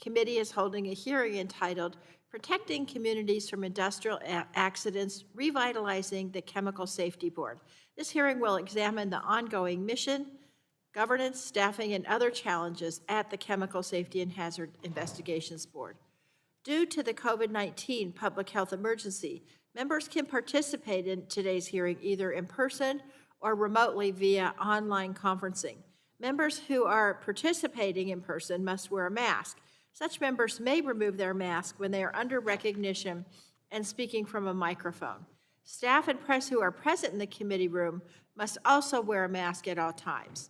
committee is holding a hearing entitled Protecting Communities from Industrial Accidents, Revitalizing the Chemical Safety Board. This hearing will examine the ongoing mission, governance, staffing, and other challenges at the Chemical Safety and Hazard Investigations Board. Due to the COVID-19 public health emergency, members can participate in today's hearing either in person or remotely via online conferencing. Members who are participating in person must wear a mask. Such members may remove their mask when they are under recognition and speaking from a microphone. Staff and press who are present in the committee room must also wear a mask at all times.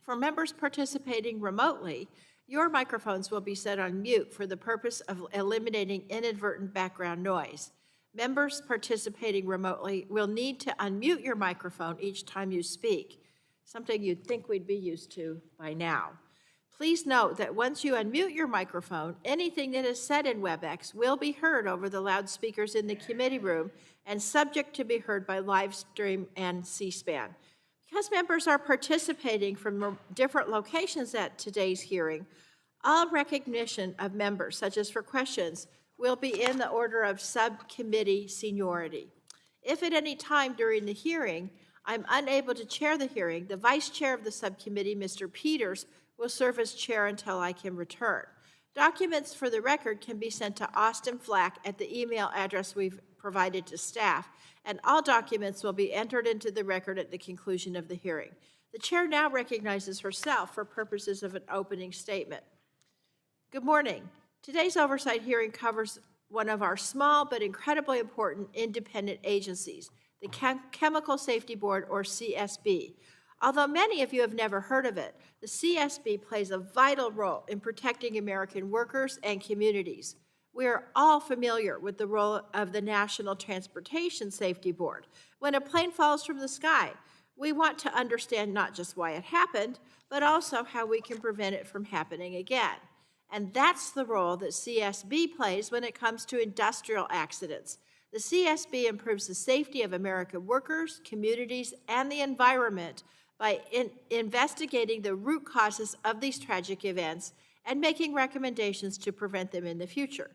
For members participating remotely, your microphones will be set on mute for the purpose of eliminating inadvertent background noise. Members participating remotely will need to unmute your microphone each time you speak, something you'd think we'd be used to by now. Please note that once you unmute your microphone, anything that is said in WebEx will be heard over the loudspeakers in the committee room and subject to be heard by live stream and C-SPAN. Because members are participating from different locations at today's hearing, all recognition of members, such as for questions, will be in the order of subcommittee seniority. If at any time during the hearing I'm unable to chair the hearing, the vice chair of the subcommittee, Mr. Peters, will serve as chair until I can return. Documents for the record can be sent to Austin Flack at the email address we've provided to staff, and all documents will be entered into the record at the conclusion of the hearing. The chair now recognizes herself for purposes of an opening statement. Good morning. Today's oversight hearing covers one of our small but incredibly important independent agencies, the Chemical Safety Board, or CSB. Although many of you have never heard of it, the CSB plays a vital role in protecting American workers and communities. We are all familiar with the role of the National Transportation Safety Board. When a plane falls from the sky, we want to understand not just why it happened, but also how we can prevent it from happening again. And that's the role that CSB plays when it comes to industrial accidents. The CSB improves the safety of American workers, communities, and the environment by investigating the root causes of these tragic events and making recommendations to prevent them in the future.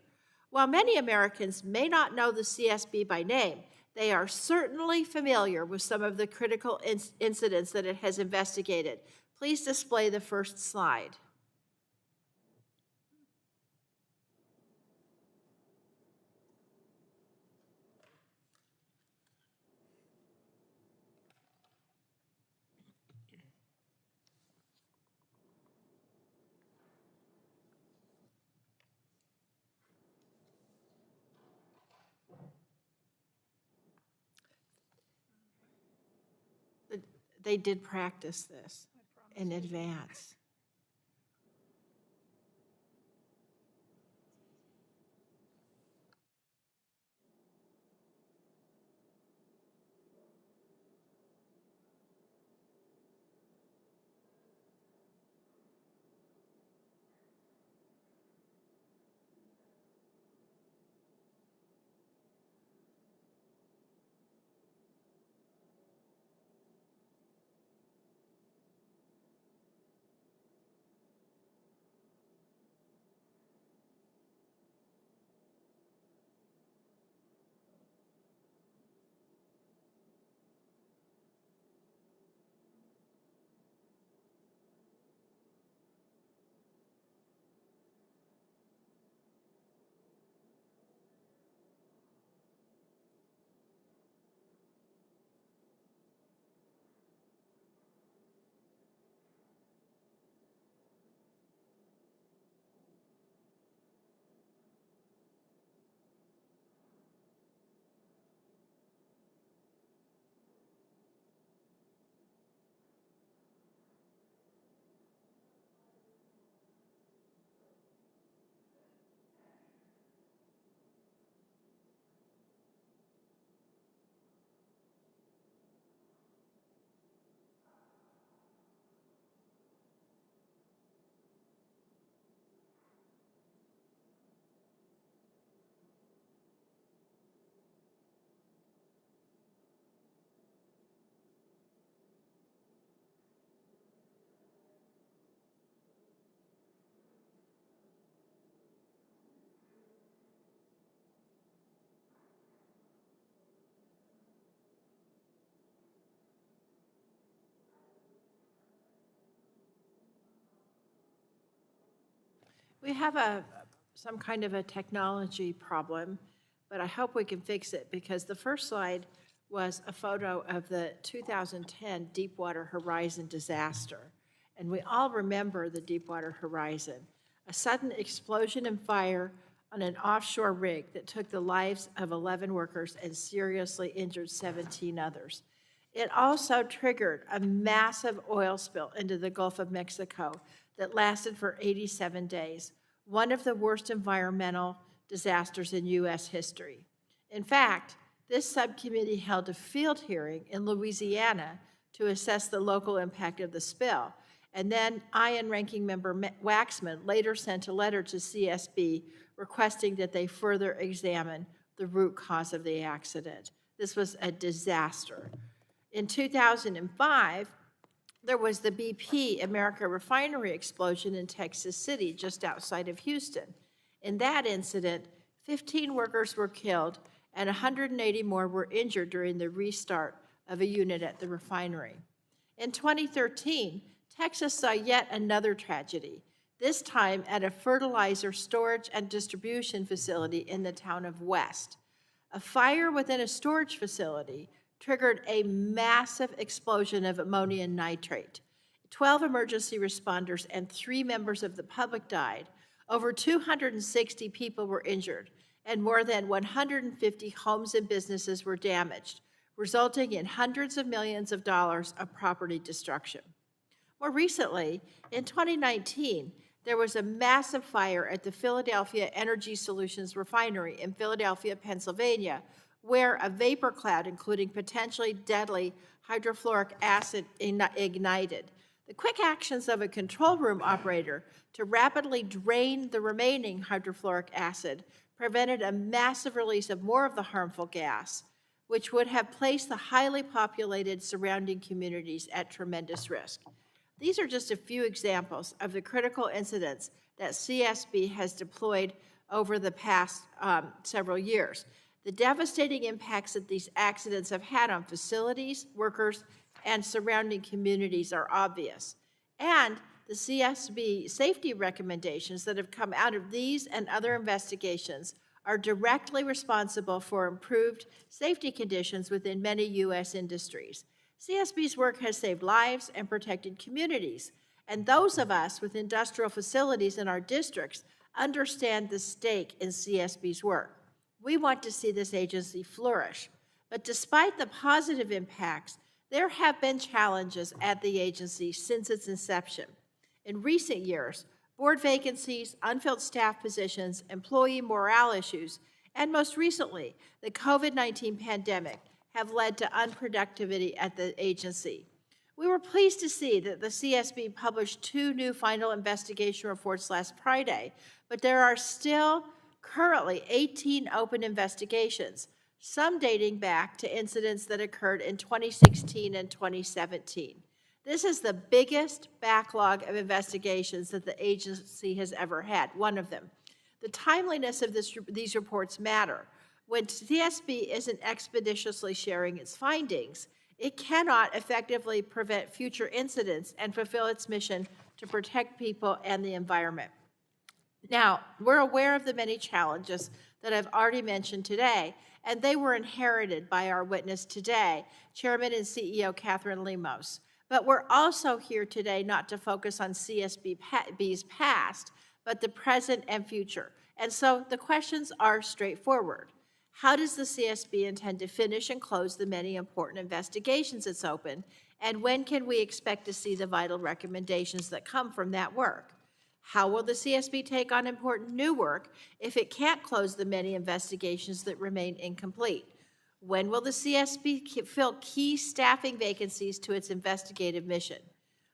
While many Americans may not know the CSB by name, they are certainly familiar with some of the critical incidents that it has investigated. Please display the first slide. They did practice this in advance. We have some kind of a technology problem, but I hope we can fix it because the first slide was a photo of the 2010 Deepwater Horizon disaster. And we all remember the Deepwater Horizon, a sudden explosion and fire on an offshore rig that took the lives of 11 workers and seriously injured 17 others. It also triggered a massive oil spill into the Gulf of Mexico that lasted for 87 days, one of the worst environmental disasters in U.S. history. In fact, this subcommittee held a field hearing in Louisiana to assess the local impact of the spill, and then I and Ranking Member Waxman later sent a letter to CSB requesting that they further examine the root cause of the accident. This was a disaster. In 2005, there was the BP America Refinery explosion in Texas City, just outside of Houston. In that incident, 15 workers were killed and 180 more were injured during the restart of a unit at the refinery. In 2013, Texas saw yet another tragedy, this time at a fertilizer storage and distribution facility in the town of West. A fire within a storage facility triggered a massive explosion of ammonium nitrate. 12 emergency responders and 3 members of the public died. Over 260 people were injured, and more than 150 homes and businesses were damaged, resulting in hundreds of millions of dollars of property destruction. More recently, in 2019, there was a massive fire at the Philadelphia Energy Solutions refinery in Philadelphia, Pennsylvania, where a vapor cloud, including potentially deadly hydrofluoric acid, ignited. The quick actions of a control room operator to rapidly drain the remaining hydrofluoric acid prevented a massive release of more of the harmful gas, which would have placed the highly populated surrounding communities at tremendous risk. These are just a few examples of the critical incidents that CSB has deployed over the past several years. The devastating impacts that these accidents have had on facilities, workers, and surrounding communities are obvious. And the CSB safety recommendations that have come out of these and other investigations are directly responsible for improved safety conditions within many U.S. industries. CSB's work has saved lives and protected communities, and those of us with industrial facilities in our districts understand the stake in CSB's work. We want to see this agency flourish, but despite the positive impacts, there have been challenges at the agency since its inception. In recent years, board vacancies, unfilled staff positions, employee morale issues, and most recently, the COVID-19 pandemic have led to unproductivity at the agency. We were pleased to see that the CSB published 2 new final investigation reports last Friday, but there are still currently 18 open investigations, some dating back to incidents that occurred in 2016 and 2017. This is the biggest backlog of investigations that the agency has ever had, one of them. The timeliness of these reports matter. When CSB isn't expeditiously sharing its findings, it cannot effectively prevent future incidents and fulfill its mission to protect people and the environment. Now, we're aware of the many challenges that I've already mentioned today, and they were inherited by our witness today, Chairman and CEO Catherine Lemos. But we're also here today not to focus on CSB's past, but the present and future. And so the questions are straightforward. How does the CSB intend to finish and close the many important investigations it's open, and when can we expect to see the vital recommendations that come from that work? How will the CSB take on important new work if it can't close the many investigations that remain incomplete? When will the CSB fill key staffing vacancies to its investigative mission?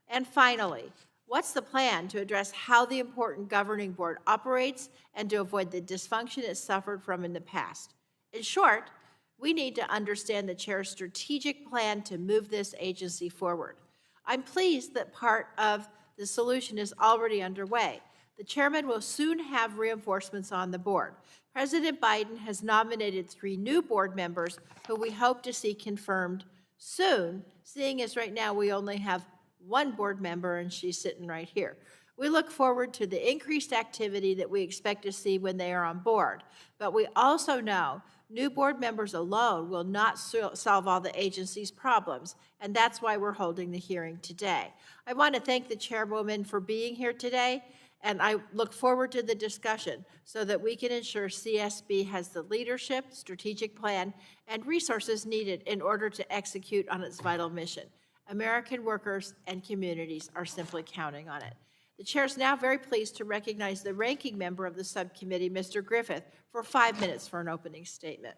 And finally, what's the plan to address how the important governing board operates and to avoid the dysfunction it suffered from in the past? In short, we need to understand the chair's strategic plan to move this agency forward. I'm pleased that part of the solution is already underway. The chairman will soon have reinforcements on the board. President Biden has nominated 3 new board members who we hope to see confirmed soon, seeing as right now we only have 1 board member and she's sitting right here. We look forward to the increased activity that we expect to see when they are on board, but we also know new board members alone will not solve all the agency's problems, and that's why we're holding the hearing today. I want to thank the chairwoman for being here today, and I look forward to the discussion so that we can ensure CSB has the leadership, strategic plan, and resources needed in order to execute on its vital mission. American workers and communities are simply counting on it. The chair is now very pleased to recognize the ranking member of the subcommittee, Mr. Griffith, for 5 minutes for an opening statement.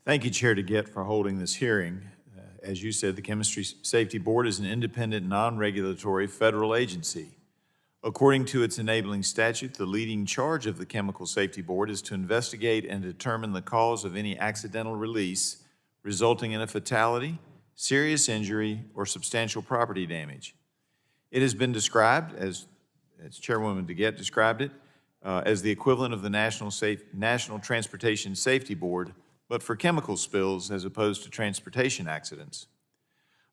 Thank you, Chair DeGette, for holding this hearing. As you said, the Chemistry Safety Board is an independent, non-regulatory federal agency. According to its enabling statute, the leading charge of the Chemical Safety Board is to investigate and determine the cause of any accidental release resulting in a fatality, serious injury, or substantial property damage. It has been described, as Chairwoman DeGette described it, as the equivalent of the National Transportation Safety Board, but for chemical spills as opposed to transportation accidents.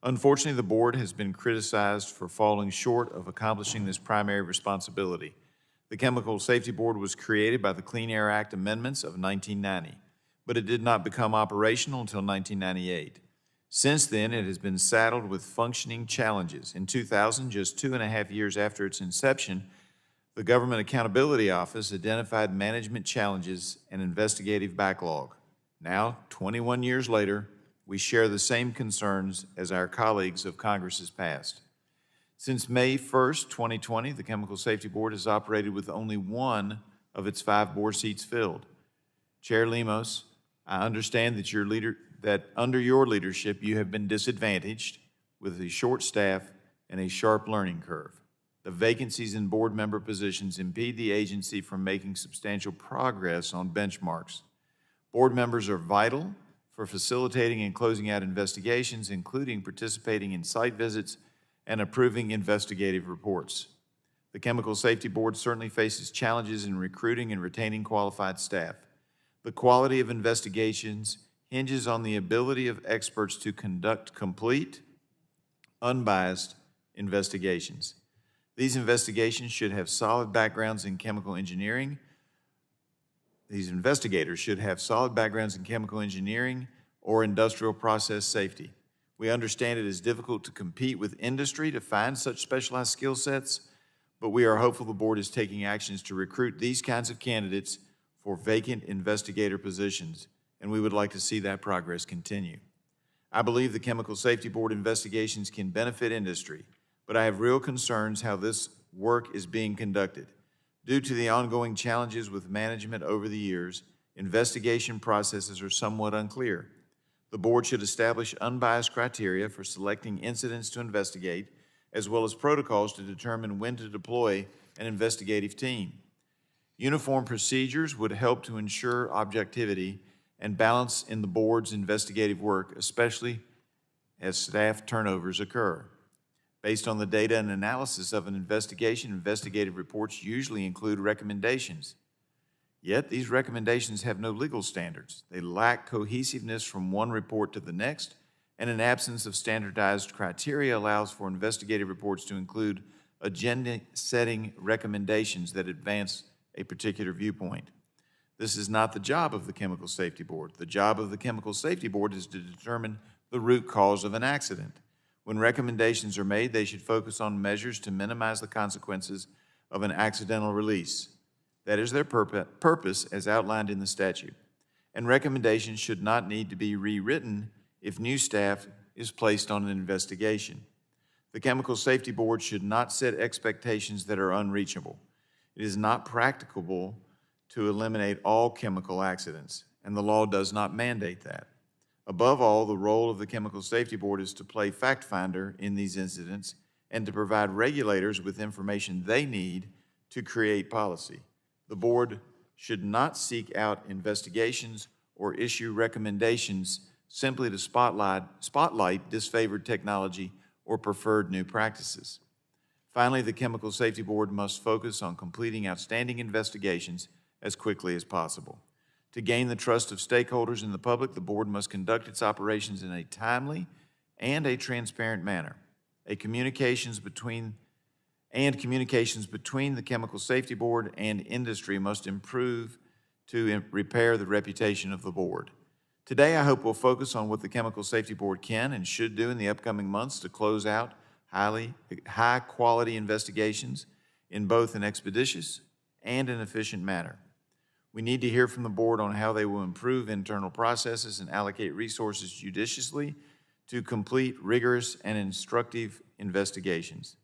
Unfortunately, the board has been criticized for falling short of accomplishing this primary responsibility. The Chemical Safety Board was created by the Clean Air Act amendments of 1990, but it did not become operational until 1998. Since then, it has been saddled with functioning challenges. In 2000, just 2.5 years after its inception, the Government Accountability Office identified management challenges and investigative backlog. Now, 21 years later, we share the same concerns as our colleagues of Congress's past. Since May 1st, 2020, the Chemical Safety Board has operated with only one of its 5 board seats filled. Chair Lemos, I understand that under your leadership, you have been disadvantaged with a short staff and a sharp learning curve. The vacancies in board member positions impede the agency from making substantial progress on benchmarks. Board members are vital for facilitating and closing out investigations, including participating in site visits and approving investigative reports. The Chemical Safety Board certainly faces challenges in recruiting and retaining qualified staff. The quality of investigations hinges on the ability of experts to conduct complete, unbiased investigations. These investigations should have solid backgrounds in chemical engineering. These investigators should have solid backgrounds in chemical engineering or industrial process safety. We understand it is difficult to compete with industry to find such specialized skill sets, but we are hopeful the board is taking actions to recruit these kinds of candidates for vacant investigator positions, and we would like to see that progress continue. I believe the Chemical Safety Board investigations can benefit industry, but I have real concerns how this work is being conducted. Due to the ongoing challenges with management over the years, investigation processes are somewhat unclear. The board should establish unbiased criteria for selecting incidents to investigate, as well as protocols to determine when to deploy an investigative team. Uniform procedures would help to ensure objectivity and balance in the board's investigative work, especially as staff turnovers occur. Based on the data and analysis of an investigation, investigative reports usually include recommendations. Yet these recommendations have no legal standards. They lack cohesiveness from one report to the next, and an absence of standardized criteria allows for investigative reports to include agenda-setting recommendations that advance a particular viewpoint. This is not the job of the Chemical Safety Board. The job of the Chemical Safety Board is to determine the root cause of an accident. When recommendations are made, they should focus on measures to minimize the consequences of an accidental release. That is their purpose as outlined in the statute. And recommendations should not need to be rewritten if new staff is placed on an investigation. The Chemical Safety Board should not set expectations that are unreachable. It is not practicable to eliminate all chemical accidents, and the law does not mandate that. Above all, the role of the Chemical Safety Board is to play fact finder in these incidents and to provide regulators with information they need to create policy. The board should not seek out investigations or issue recommendations simply to spotlight disfavored technology or preferred new practices. Finally, the Chemical Safety Board must focus on completing outstanding investigations as quickly as possible. To gain the trust of stakeholders and the public, the board must conduct its operations in a timely and a transparent manner. A communications between and communications between the Chemical Safety Board and industry must improve to repair the reputation of the board. Today, I hope we'll focus on what the Chemical Safety Board can and should do in the upcoming months to close out high-quality investigations in both an expeditious and an efficient manner. We need to hear from the board on how they will improve internal processes and allocate resources judiciously to complete rigorous and instructive investigations.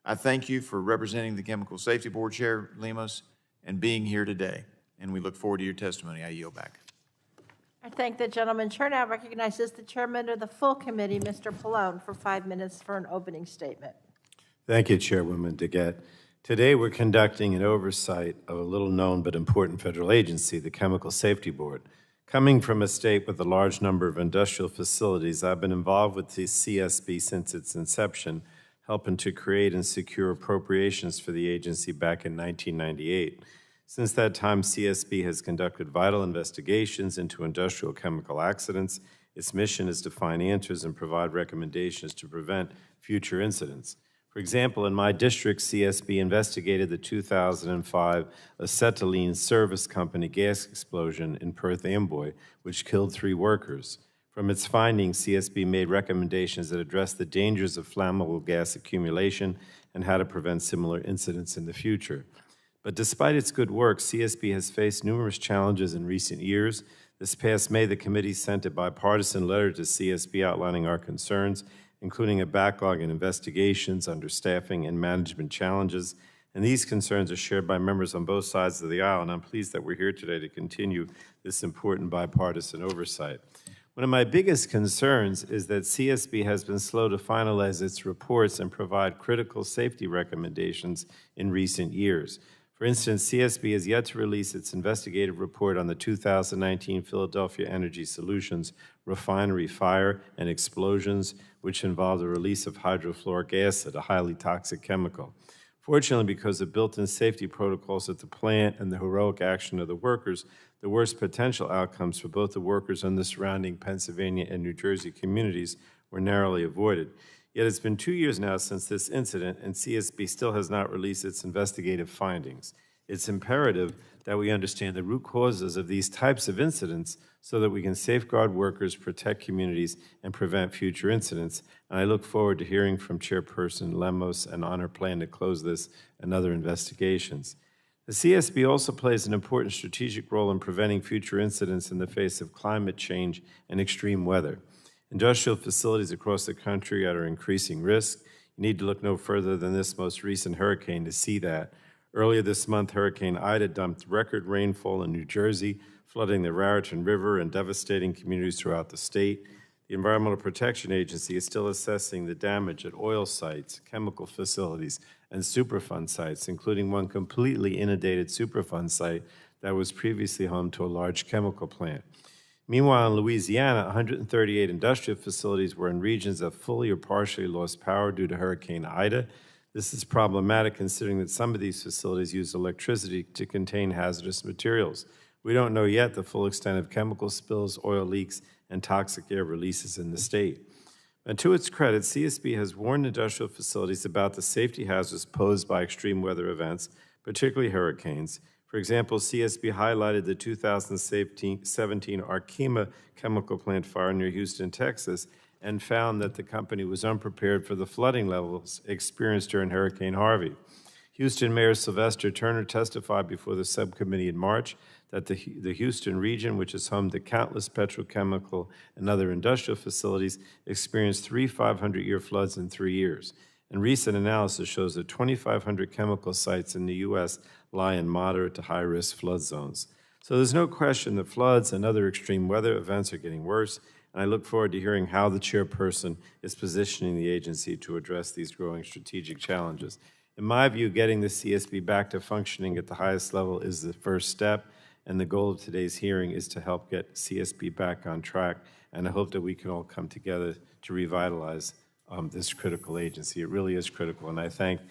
I thank you for representing the Chemical Safety Board, Chair Lemos, and being here today, and we look forward to your testimony. I yield back. I thank the gentleman. Chair now recognizes the chairman of the full committee, Mr. Pallone, for 5 minutes for an opening statement. Thank you, Chairwoman DeGette. Today, we're conducting an oversight of a little-known but important federal agency, the Chemical Safety Board. Coming from a state with a large number of industrial facilities, I've been involved with the CSB since its inception, helping to create and secure appropriations for the agency back in 1998. Since that time, CSB has conducted vital investigations into industrial chemical accidents. Its mission is to find answers and provide recommendations to prevent future incidents. For example, in my district, CSB investigated the 2005 acetylene service company gas explosion in Perth Amboy, which killed 3 workers. From its findings, CSB made recommendations that address the dangers of flammable gas accumulation and how to prevent similar incidents in the future. But despite its good work, CSB has faced numerous challenges in recent years. This past May, the committee sent a bipartisan letter to CSB outlining our concerns, including a backlog in investigations, understaffing, and management challenges. And these concerns are shared by members on both sides of the aisle, and I'm pleased that we're here today to continue this important bipartisan oversight. One of my biggest concerns is that CSB has been slow to finalize its reports and provide critical safety recommendations in recent years. For instance, CSB has yet to release its investigative report on the 2019 Philadelphia Energy Solutions refinery fire and explosions, which involved the release of hydrofluoric acid, a highly toxic chemical. Fortunately, because of built-in safety protocols at the plant and the heroic action of the workers, the worst potential outcomes for both the workers and the surrounding Pennsylvania and New Jersey communities were narrowly avoided. Yet it's been 2 years now since this incident, and CSB still has not released its investigative findings. It's imperative that we understand the root causes of these types of incidents so that we can safeguard workers, protect communities, and prevent future incidents. And I look forward to hearing from Chairperson Lemos and on her plan to close this and other investigations. The CSB also plays an important strategic role in preventing future incidents in the face of climate change and extreme weather. Industrial facilities across the country are at increasing risk. You need to look no further than this most recent hurricane to see that. Earlier this month, Hurricane Ida dumped record rainfall in New Jersey, flooding the Raritan River and devastating communities throughout the state. The Environmental Protection Agency is still assessing the damage at oil sites, chemical facilities, and Superfund sites, including one completely inundated Superfund site that was previously home to a large chemical plant. Meanwhile, in Louisiana, 138 industrial facilities were in regions that fully or partially lost power due to Hurricane Ida. This is problematic considering that some of these facilities use electricity to contain hazardous materials. We don't know yet the full extent of chemical spills, oil leaks, and toxic air releases in the state. And to its credit, CSB has warned industrial facilities about the safety hazards posed by extreme weather events, particularly hurricanes. For example, CSB highlighted the 2017 Arkema chemical plant fire near Houston, Texas, and found that the company was unprepared for the flooding levels experienced during Hurricane Harvey. Houston Mayor Sylvester Turner testified before the subcommittee in March that the Houston region, which is home to countless petrochemical and other industrial facilities, experienced 3 500-year floods in 3 years. And recent analysis shows that 2,500 chemical sites in the U.S. lie in moderate to high-risk flood zones. So there's no question that floods and other extreme weather events are getting worse, and I look forward to hearing how the chairperson is positioning the agency to address these growing strategic challenges. In my view, getting the CSB back to functioning at the highest level is the first step, and the goal of today's hearing is to help get CSB back on track, and I hope that we can all come together to revitalize this critical agency. It really is critical, and I thank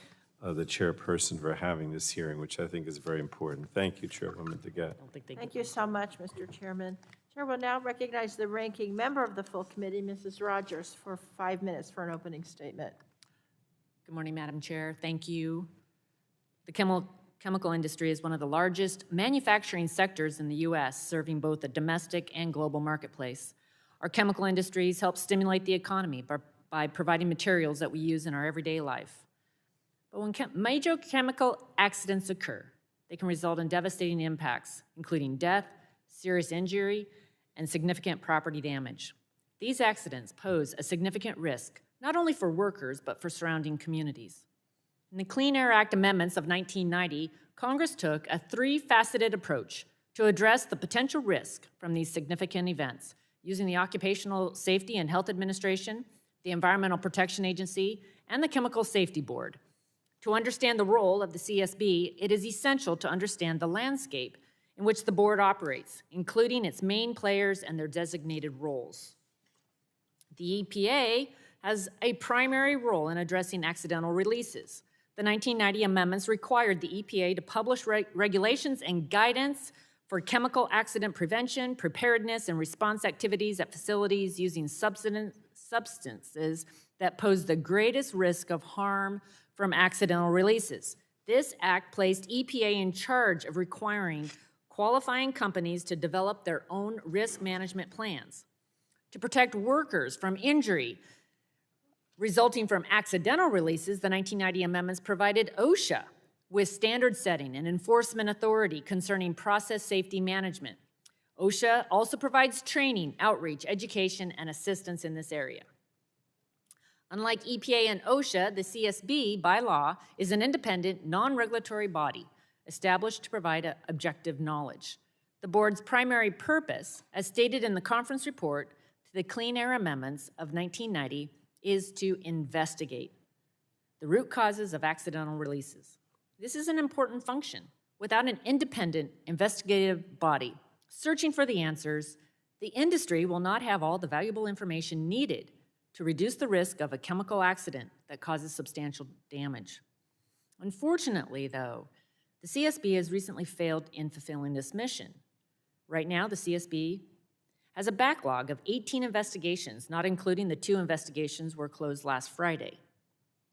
the chairperson for having this hearing, which I think is very important. Thank you, Chairwoman DeGette. Thank you so much, Mr. Chairman. Chair will now recognize the ranking member of the full committee, Mrs. Rogers, for 5 minutes for an opening statement. Good morning, Madam Chair. Thank you. The chemical industry is one of the largest manufacturing sectors in the U.S., serving both the domestic and global marketplace. Our chemical industries help stimulate the economy by providing materials that we use in our everyday life. But when major chemical accidents occur, they can result in devastating impacts, including death, serious injury, and significant property damage. These accidents pose a significant risk, not only for workers, but for surrounding communities. In the Clean Air Act amendments of 1990, Congress took a three-faceted approach to address the potential risk from these significant events, using the Occupational Safety and Health Administration, the Environmental Protection Agency, and the Chemical Safety Board. To understand the role of the CSB, it is essential to understand the landscape in which the board operates, including its main players and their designated roles. The EPA has a primary role in addressing accidental releases. The 1990 amendments required the EPA to publish regulations and guidance for chemical accident prevention, preparedness, and response activities at facilities using substances that pose the greatest risk of harm from accidental releases. This act placed EPA in charge of requiring qualifying companies to develop their own risk management plans. To protect workers from injury resulting from accidental releases, the 1990 amendments provided OSHA with standard setting and enforcement authority concerning process safety management. OSHA also provides training, outreach, education, and assistance in this area. Unlike EPA and OSHA, the CSB, by law, is an independent, non-regulatory body established to provide objective knowledge. The board's primary purpose, as stated in the conference report to the Clean Air Amendments of 1990, is to investigate the root causes of accidental releases. This is an important function. Without an independent investigative body searching for the answers, the industry will not have all the valuable information needed to reduce the risk of a chemical accident that causes substantial damage. Unfortunately, though, the CSB has recently failed in fulfilling this mission. Right now, the CSB has a backlog of 18 investigations, not including the 2 investigations were closed last Friday,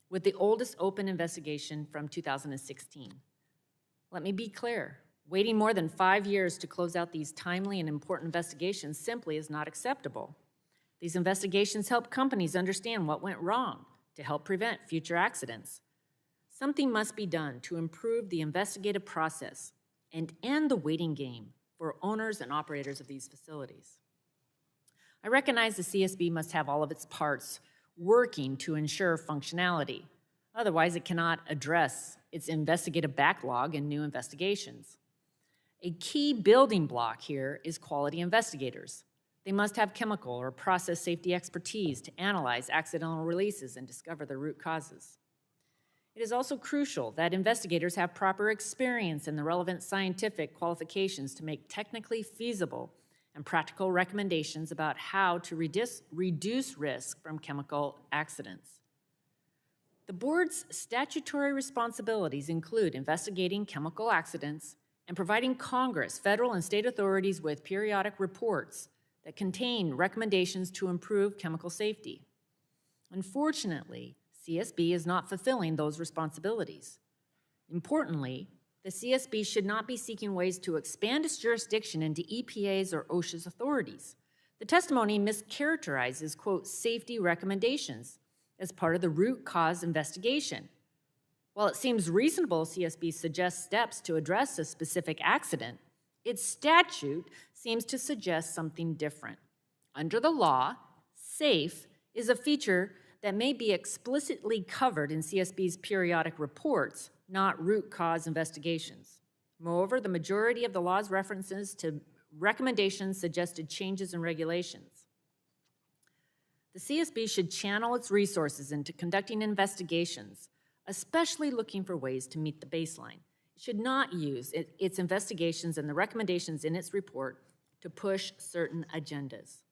with the oldest open investigation from 2016. Let me be clear, waiting more than 5 years to close out these timely and important investigations simply is not acceptable. These investigations help companies understand what went wrong to help prevent future accidents. Something must be done to improve the investigative process and end the waiting game for owners and operators of these facilities. I recognize the CSB must have all of its parts working to ensure functionality. Otherwise, it cannot address its investigative backlog and new investigations. A key building block here is quality investigators. They must have chemical or process safety expertise to analyze accidental releases and discover the root causes. It is also crucial that investigators have proper experience and the relevant scientific qualifications to make technically feasible and practical recommendations about how to reduce risk from chemical accidents. The board's statutory responsibilities include investigating chemical accidents and providing Congress, federal, and state authorities with periodic reports that contain recommendations to improve chemical safety. Unfortunately, CSB is not fulfilling those responsibilities. Importantly, the CSB should not be seeking ways to expand its jurisdiction into EPA's or OSHA's authorities. The testimony mischaracterizes, quote, safety recommendations as part of the root cause investigation. While it seems reasonable CSB suggests steps to address a specific accident, its statute seems to suggest something different. Under the law, SAFE is a feature that may be explicitly covered in CSB's periodic reports, not root cause investigations. Moreover, the majority of the law's references to recommendations suggested changes in regulations. The CSB should channel its resources into conducting investigations, especially looking for ways to meet the baseline. It should not use its investigations and the recommendations in its report to push certain agendas.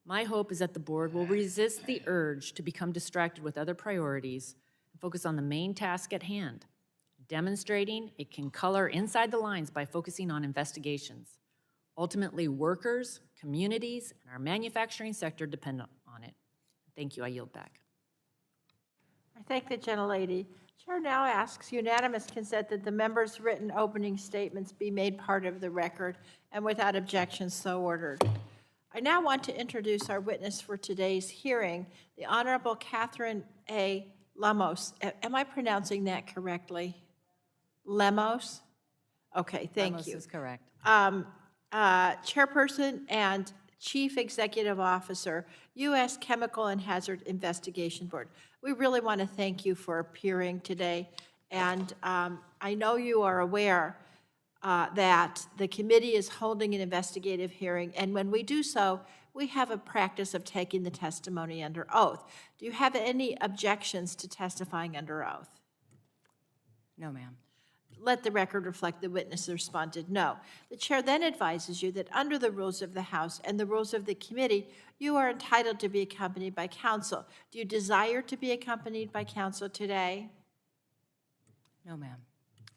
My hope is that the board will resist the urge to become distracted with other priorities and focus on the main task at hand, demonstrating it can color inside the lines by focusing on investigations. Ultimately, workers, communities, and our manufacturing sector depend on it. Thank you. I yield back. I I thank the gentlelady. Chair now asks unanimous consent that the members' written opening statements be made part of the record, and without objection, so ordered. I now want to introduce our witness for today's hearing, the Honorable Catherine A. Lemos. Am I pronouncing that correctly? Lemos? Okay, thank Ramos you. is correct. Chairperson and Chief Executive Officer, U.S. Chemical and Hazard Investigation Board. We really want to thank you for appearing today, and I know you are aware that the committee is holding an investigative hearing, and when we do so, we have a practice of taking the testimony under oath. Do you have any objections to testifying under oath? No, ma'am. Let the record reflect the witness responded no. The chair then advises you that under the rules of the House and the rules of the committee, you are entitled to be accompanied by counsel. Do you desire to be accompanied by counsel today? No, ma'am.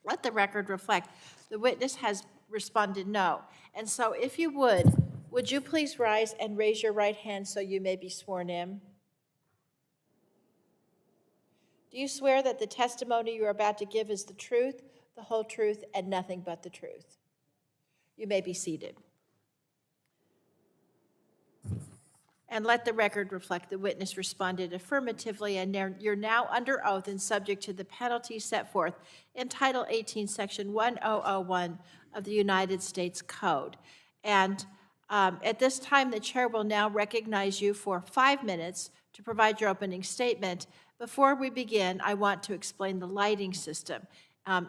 Let the record reflect the witness has responded no. And so if you would you please rise and raise your right hand so you may be sworn in? Do you swear that the testimony you are about to give is the truth, the whole truth, and nothing but the truth? You may be seated. And let the record reflect the witness responded affirmatively, and you're now under oath and subject to the penalties set forth in Title 18, Section 1001 of the United States Code. And at this time, the chair will now recognize you for 5 minutes to provide your opening statement. Before we begin, I want to explain the lighting system.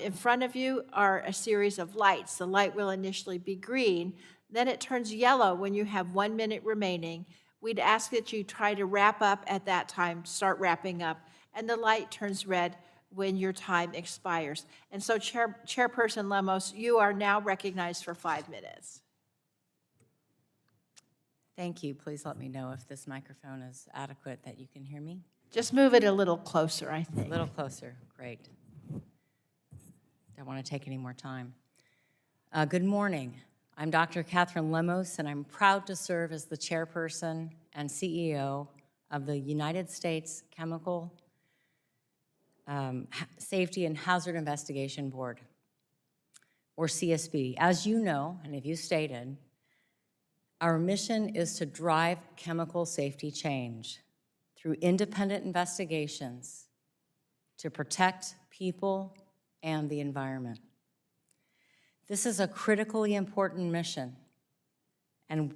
In front of you are a series of lights. The light will initially be green, then it turns yellow when you have 1 minute remaining. We'd ask that you try to wrap up at that time, start wrapping up, and the light turns red when your time expires. And so, Chairperson Lemos, you are now recognized for 5 minutes. Thank you. Please let me know if this microphone is adequate, that you can hear me. Just move it a little closer, I A think. little closer. Great. Don't want to take any more time. Good morning. I'm Dr. Catherine Lemos, and I'm proud to serve as the chairperson and CEO of the United States Chemical Safety and Hazard Investigation Board, or CSB. As you know, and if you stated, our mission is to drive chemical safety change through independent investigations to protect people and the environment. This is a critically important mission and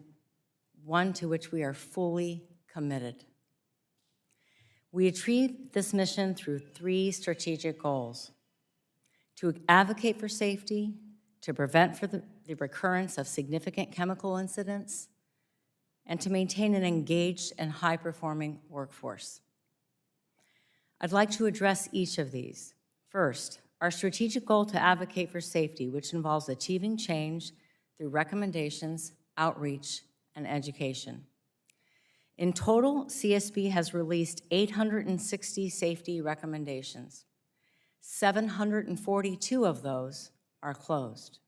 one to which we are fully committed. We achieve this mission through 3 strategic goals: to advocate for safety, to prevent for the recurrence of significant chemical incidents, and to maintain an engaged and high-performing workforce. I'd like to address each of these. First, our strategic goal to advocate for safety, which involves achieving change through recommendations, outreach, and education. In total, CSB has released 860 safety recommendations. 742 of those are closed.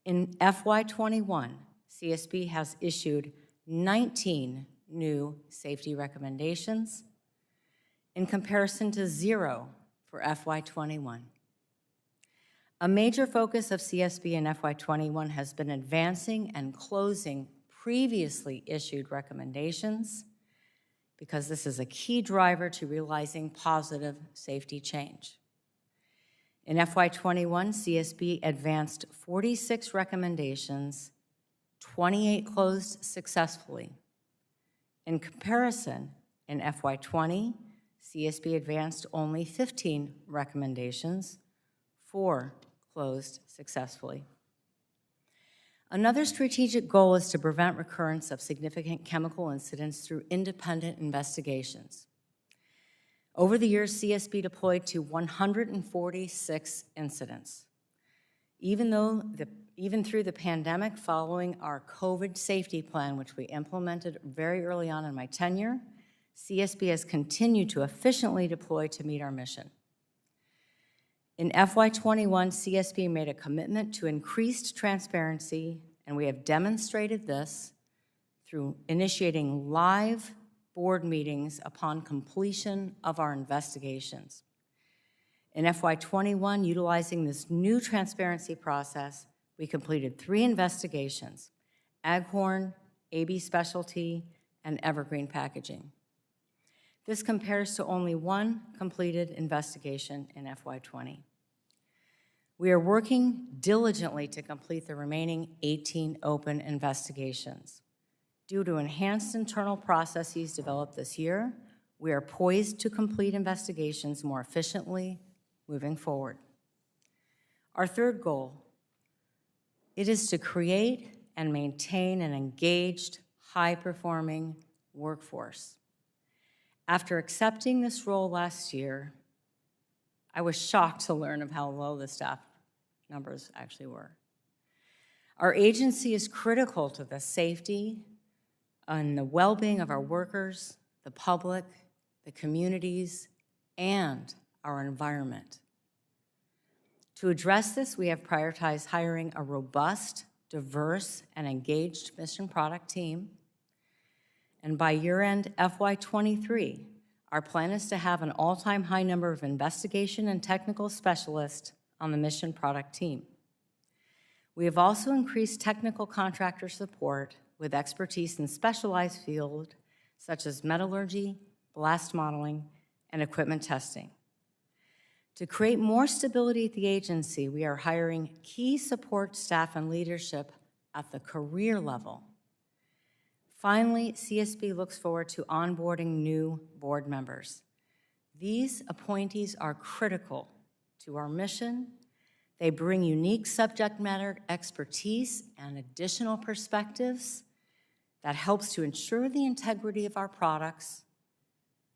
In FY21, CSB has issued 19 new safety recommendations in comparison to 0 for FY21. A major focus of CSB in FY21 has been advancing and closing previously issued recommendations, because this is a key driver to realizing positive safety change. In FY21, CSB advanced 46 recommendations, 28 closed successfully. In comparison, in FY20, CSB advanced only 15 recommendations, 4 closed successfully. Another strategic goal is to prevent recurrence of significant chemical incidents through independent investigations. Over the years, CSB deployed to 146 incidents. Even through the pandemic, following our COVID safety plan, which we implemented very early on in my tenure, CSB has continued to efficiently deploy to meet our mission. In FY21, CSB made a commitment to increased transparency, and we have demonstrated this through initiating live board meetings upon completion of our investigations. In FY21, utilizing this new transparency process, we completed 3 investigations: Aghorn, AB Specialty, and Evergreen Packaging. This compares to only 1 completed investigation in FY20. We are working diligently to complete the remaining 18 open investigations. Due to enhanced internal processes developed this year, we are poised to complete investigations more efficiently moving forward. Our third goal, it is to create and maintain an engaged, high-performing workforce. After accepting this role last year, I was shocked to learn of how low the staff numbers actually were. Our agency is critical to the safety and the well-being of our workers, the public, the communities, and our environment. To address this, we have prioritized hiring a robust, diverse, and engaged mission product team. And by year-end FY23, our plan is to have an all-time high number of investigation and technical specialists on the mission product team. We have also increased technical contractor support with expertise in specialized fields such as metallurgy, blast modeling, and equipment testing. To create more stability at the agency, we are hiring key support staff and leadership at the career level. Finally, CSB looks forward to onboarding new board members. These appointees are critical to our mission. They bring unique subject matter expertise and additional perspectives that helps to ensure the integrity of our products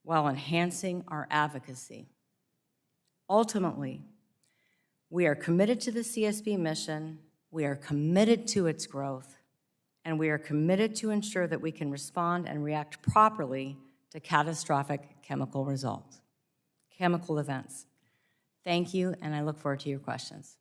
while enhancing our advocacy. Ultimately, we are committed to the CSB mission, we are committed to its growth, and we are committed to ensure that we can respond and react properly to catastrophic chemical events. Thank you, and I look forward to your questions.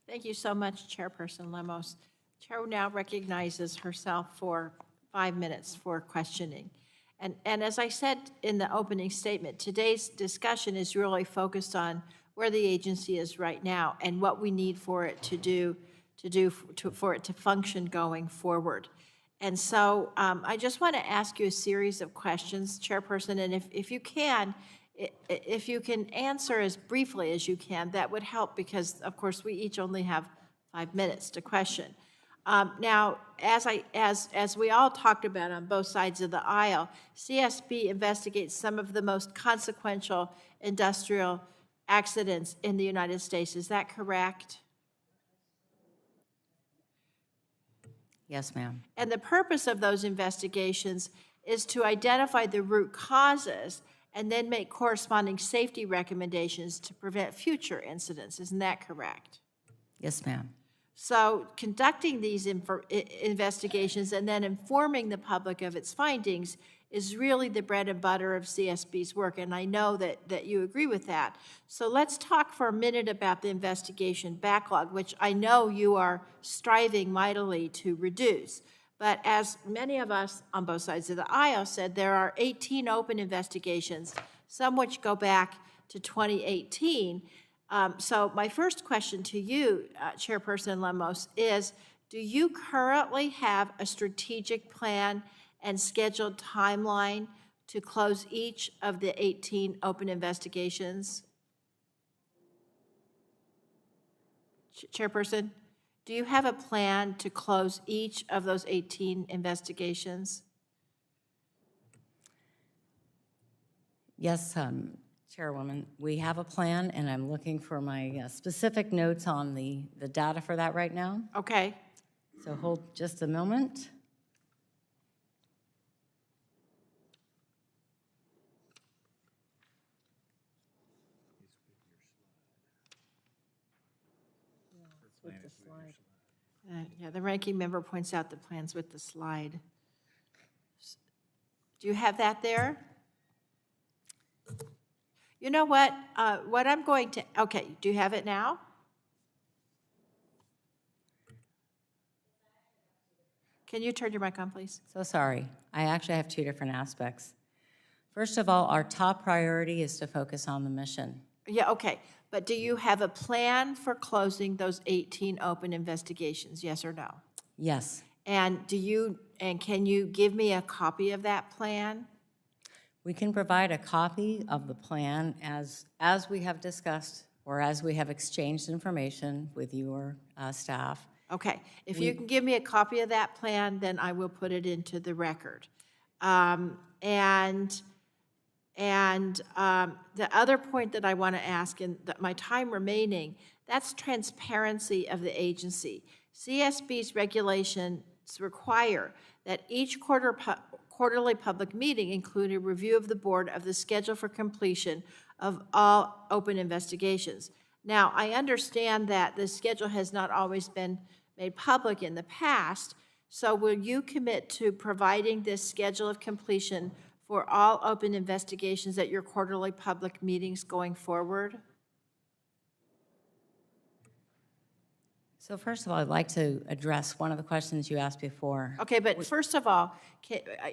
Thank you so much, Chairperson Lemos. Chair now recognizes herself for 5 minutes for questioning. And as I said in the opening statement, today's discussion is really focused on where the agency is right now and what we need for it for it to function going forward. And so I just want to ask you a series of questions, Chairperson, and if you can answer as briefly as you can, that would help because, of course, we each only have 5 minutes to question. Now, as we all talked about on both sides of the aisle, CSB investigates some of the most consequential industrial accidents in the United States. Is that correct? Yes, ma'am. And the purpose of those investigations is to identify the root causes and then make corresponding safety recommendations to prevent future incidents. Isn't that correct? Yes, ma'am. So conducting these investigations and then informing the public of its findings is really the bread and butter of CSB's work, and I know that you agree with that. So let's talk for a minute about the investigation backlog, which I know you are striving mightily to reduce. But as many of us on both sides of the aisle said, there are 18 open investigations, some which go back to 2018. So my first question to you, Chairperson Lemos, is do you currently have a strategic plan and scheduled timeline to close each of the 18 open investigations? Chairperson, do you have a plan to close each of those 18 investigations? Yes, Chairwoman, we have a plan, and I'm looking for my specific notes on the data for that right now. Okay. So hold just a moment. With the slide. Yeah, the ranking member points out the plans with the slide. Do you have that there? You know what? What I'm going to, okay, do you have it now? Can you turn your mic on, please? So sorry. I actually have two different aspects. First of all, our top priority is to focus on the mission. Yeah, okay. But do you have a plan for closing those 18 open investigations, yes or no? Yes, And can you give me a copy of that plan? we can provide a copy of the plan as we have discussed or as we have exchanged information with your staff. Okay, if you can give me a copy of that plan, then I will put it into the record. And the other point that I want to ask, in my time remaining, that's transparency of the agency. CSB's regulations require that each quarterly public meeting include a review of the board of the schedule for completion of all open investigations. Now, I understand that the schedule has not always been made public in the past, so will you commit to providing this schedule of completion for all open investigations at your quarterly public meetings going forward? So first of all, I'd like to address one of the questions you asked before. Okay, but first of all,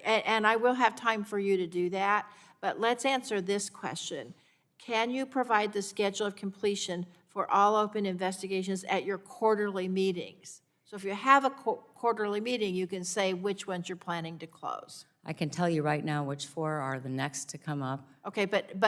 and I will have time for you to do that, but let's answer this question. Can you provide the schedule of completion for all open investigations at your quarterly meetings? So if you have a quarterly meeting, you can say which ones you're planning to close. I can tell you right now which four are the next to come up. Okay, but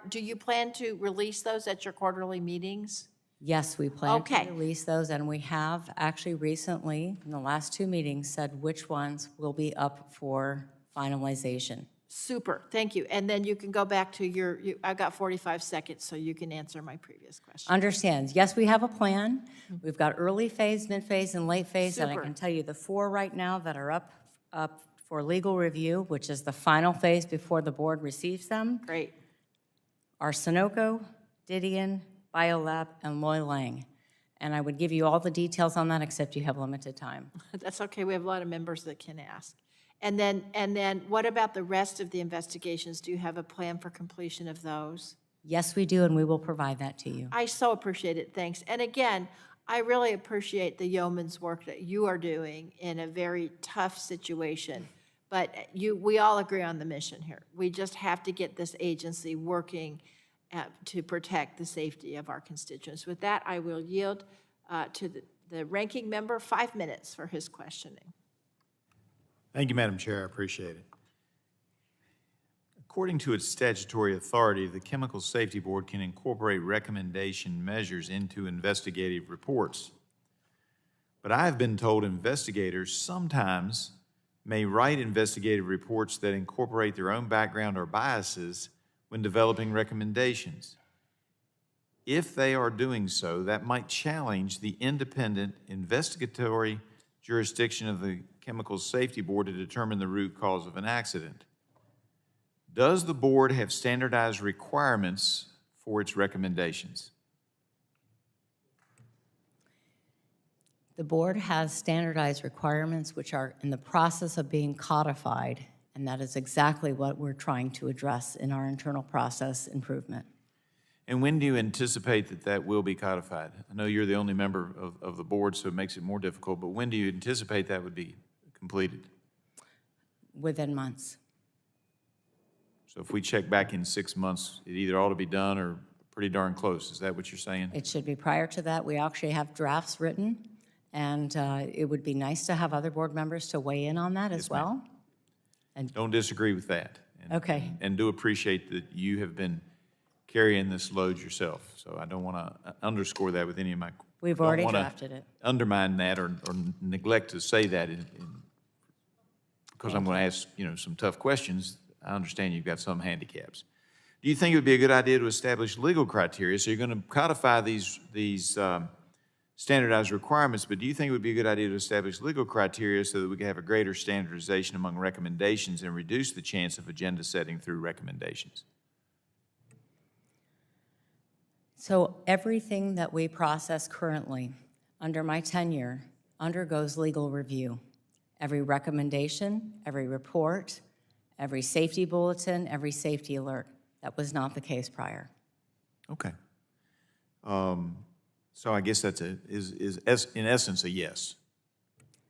do you plan to release those at your quarterly meetings? Yes, we plan Okay. to release those, and we have actually recently, in the last two meetings, said which ones will be up for finalization. Super, thank you. And then you can go back to I've got 45 seconds, so you can answer my previous question. Understands. Yes, we have a plan. We've got early phase, mid-phase, and late phase, and I Super. can tell you the four right now that are up for legal review, which is the final phase before the board receives them, Great. are Sunoco, Didion, Biolab, and Loy Lang. And I would give you all the details on that, except you have limited time. That's okay, we have a lot of members that can ask. And then what about the rest of the investigations? Do you have a plan for completion of those? Yes, we do, and we will provide that to you. I so appreciate it, thanks. And again, I really appreciate the yeoman's work that you are doing in a very tough situation. But we all agree on the mission here. We just have to get this agency working to protect the safety of our constituents. With that, I will yield to the ranking member 5 minutes for his questioning. Thank you, Madam Chair. I appreciate it. According to its statutory authority, the Chemical Safety Board can incorporate recommendation measures into investigative reports. But I have been told investigators sometimes may write investigative reports that incorporate their own background or biases when developing recommendations. If they are doing so, that might challenge the independent investigatory jurisdiction of the Chemical Safety Board to determine the root cause of an accident. Does the board have standardized requirements for its recommendations? The board has standardized requirements which are in the process of being codified, and that is exactly what we're trying to address in our internal process improvement. And when do you anticipate that that will be codified? I know you're the only member of the board, so it makes it more difficult, but when do you anticipate that would be completed? Within months. So if we check back in 6 months, it either ought to be done or pretty darn close. Is that what you're saying? It should be prior to that. We actually have drafts written, and it would be nice to have other board members to weigh in on that as well. Don't disagree with that. Okay. And do appreciate that you have been carrying this load yourself. So I don't want to underscore that with any of my. We've don't already wanna drafted it. Undermine that or neglect to say that because I'm going to ask, some tough questions. I understand you've got some handicaps. Do you think it would be a good idea to establish legal criteria? So you're going to codify these standardized requirements, but do you think it would be a good idea to establish legal criteria so that we can have a greater standardization among recommendations and reduce the chance of agenda setting through recommendations? So everything that we process currently under my tenure undergoes legal review. Every recommendation, every report, every safety bulletin, every safety alert. That was not the case prior. Okay. So I guess that's is in essence a yes.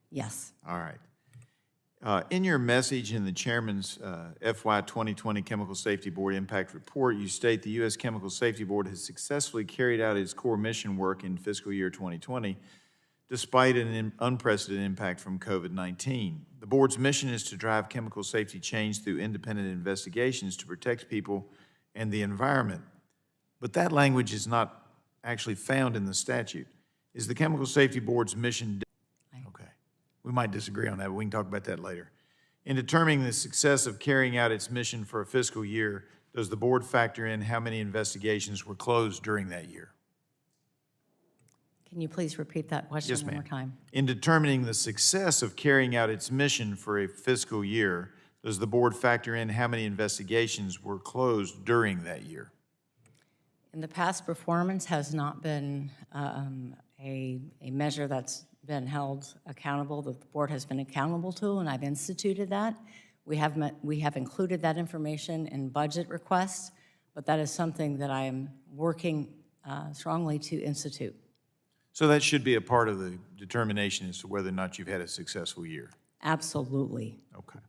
Yes. All right. In your message in the Chairman's FY 2020 Chemical Safety Board Impact Report, you state the U.S. Chemical Safety Board has successfully carried out its core mission work in fiscal year 2020, despite an unprecedented impact from COVID-19. The board's mission is to drive chemical safety change through independent investigations to protect people and the environment. But that language is not actually found in the statute. Is the Chemical Safety Board's mission? Okay. We might disagree on that, but we can talk about that later. In determining the success of carrying out its mission for a fiscal year, does the board factor in how many investigations were closed during that year? Can you please repeat that question one more time? In determining the success of carrying out its mission for a fiscal year, does the board factor in how many investigations were closed during that year? In the past, performance has not been a measure that's been held accountable, that the board has been accountable to, and I've instituted that. We have included that information in budget requests, but that is something that I am working strongly to institute. So that should be a part of the determination as to whether or not you've had a successful year. Absolutely. Okay.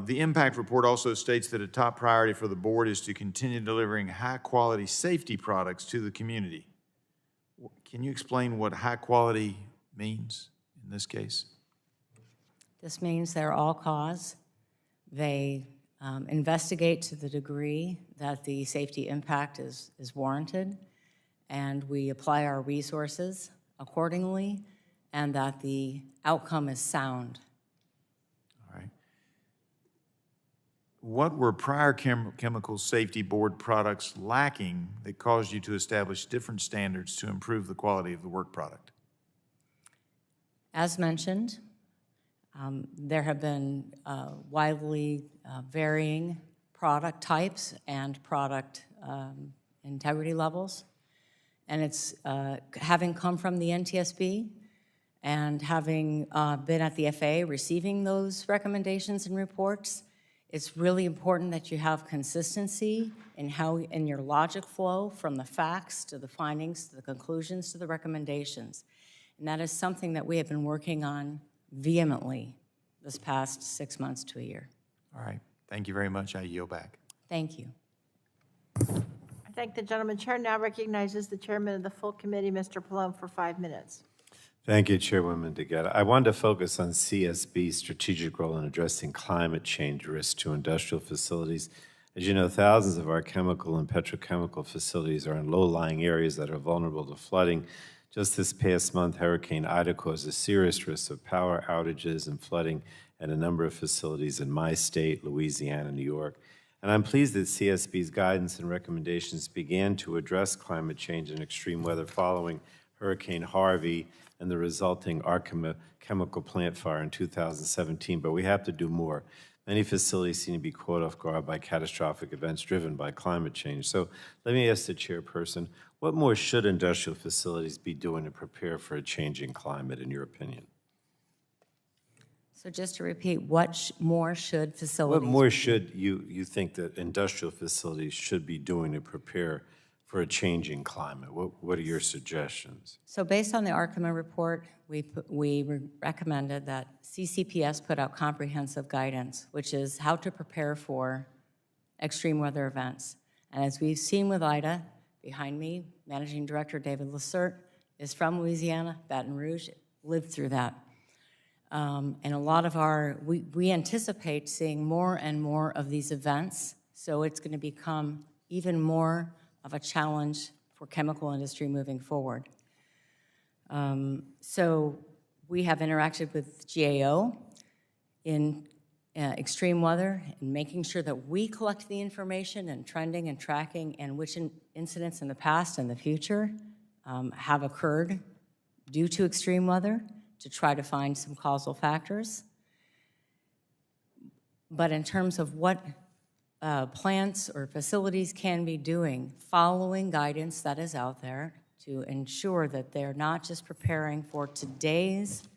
The impact report also states that a top priority for the board is to continue delivering high-quality safety products to the community. Can you explain what high quality means in this case? This means they're all cause. They investigate to the degree that the safety impact is warranted, and we apply our resources accordingly, and that the outcome is sound. All right. What were prior Chemical Safety Board products lacking that caused you to establish different standards to improve the quality of the work product? As mentioned, there have been widely varying product types and product integrity levels. And it's having come from the NTSB and having been at the FAA receiving those recommendations and reports, it's really important that you have consistency in your logic flow from the facts to the findings to the conclusions to the recommendations. And that is something that we have been working on vehemently this past 6 months to a year. All right. Thank you very much. I yield back. Thank you. I thank the gentleman. Chair now recognizes the chairman of the full committee, Mr. Pallone, for 5 minutes. Thank you, Chairwoman DeGette. I wanted to focus on CSB's strategic role in addressing climate change risks to industrial facilities. As you know, thousands of our chemical and petrochemical facilities are in low-lying areas that are vulnerable to flooding. Just this past month, Hurricane Ida caused a serious risk of power outages and flooding at a number of facilities in my state, Louisiana, New York. And I'm pleased that CSB's guidance and recommendations began to address climate change and extreme weather following Hurricane Harvey and the resulting Arkema chemical plant fire in 2017, but we have to do more. Many facilities seem to be caught off guard by catastrophic events driven by climate change. So let me ask the chairperson, what more should industrial facilities be doing to prepare for a changing climate, in your opinion? So just to repeat, what more should facilities? What more should you think that industrial facilities should be doing to prepare for a changing climate? What are your suggestions? So based on the Arkema report, we recommended that CCPS put out comprehensive guidance, which is how to prepare for extreme weather events. And as we've seen with Ida, behind me, Managing Director David Lacerte is from Louisiana, Baton Rouge, lived through that. And a lot of we anticipate seeing more and more of these events, so it's going to become even more of a challenge for chemical industry moving forward. So we have interacted with GAO in extreme weather and making sure that we collect the information and trending and tracking and which incidents in the past and the future have occurred due to extreme weather to try to find some causal factors. But in terms of what plants or facilities can be doing, following guidance that is out there to ensure that they're not just preparing for today's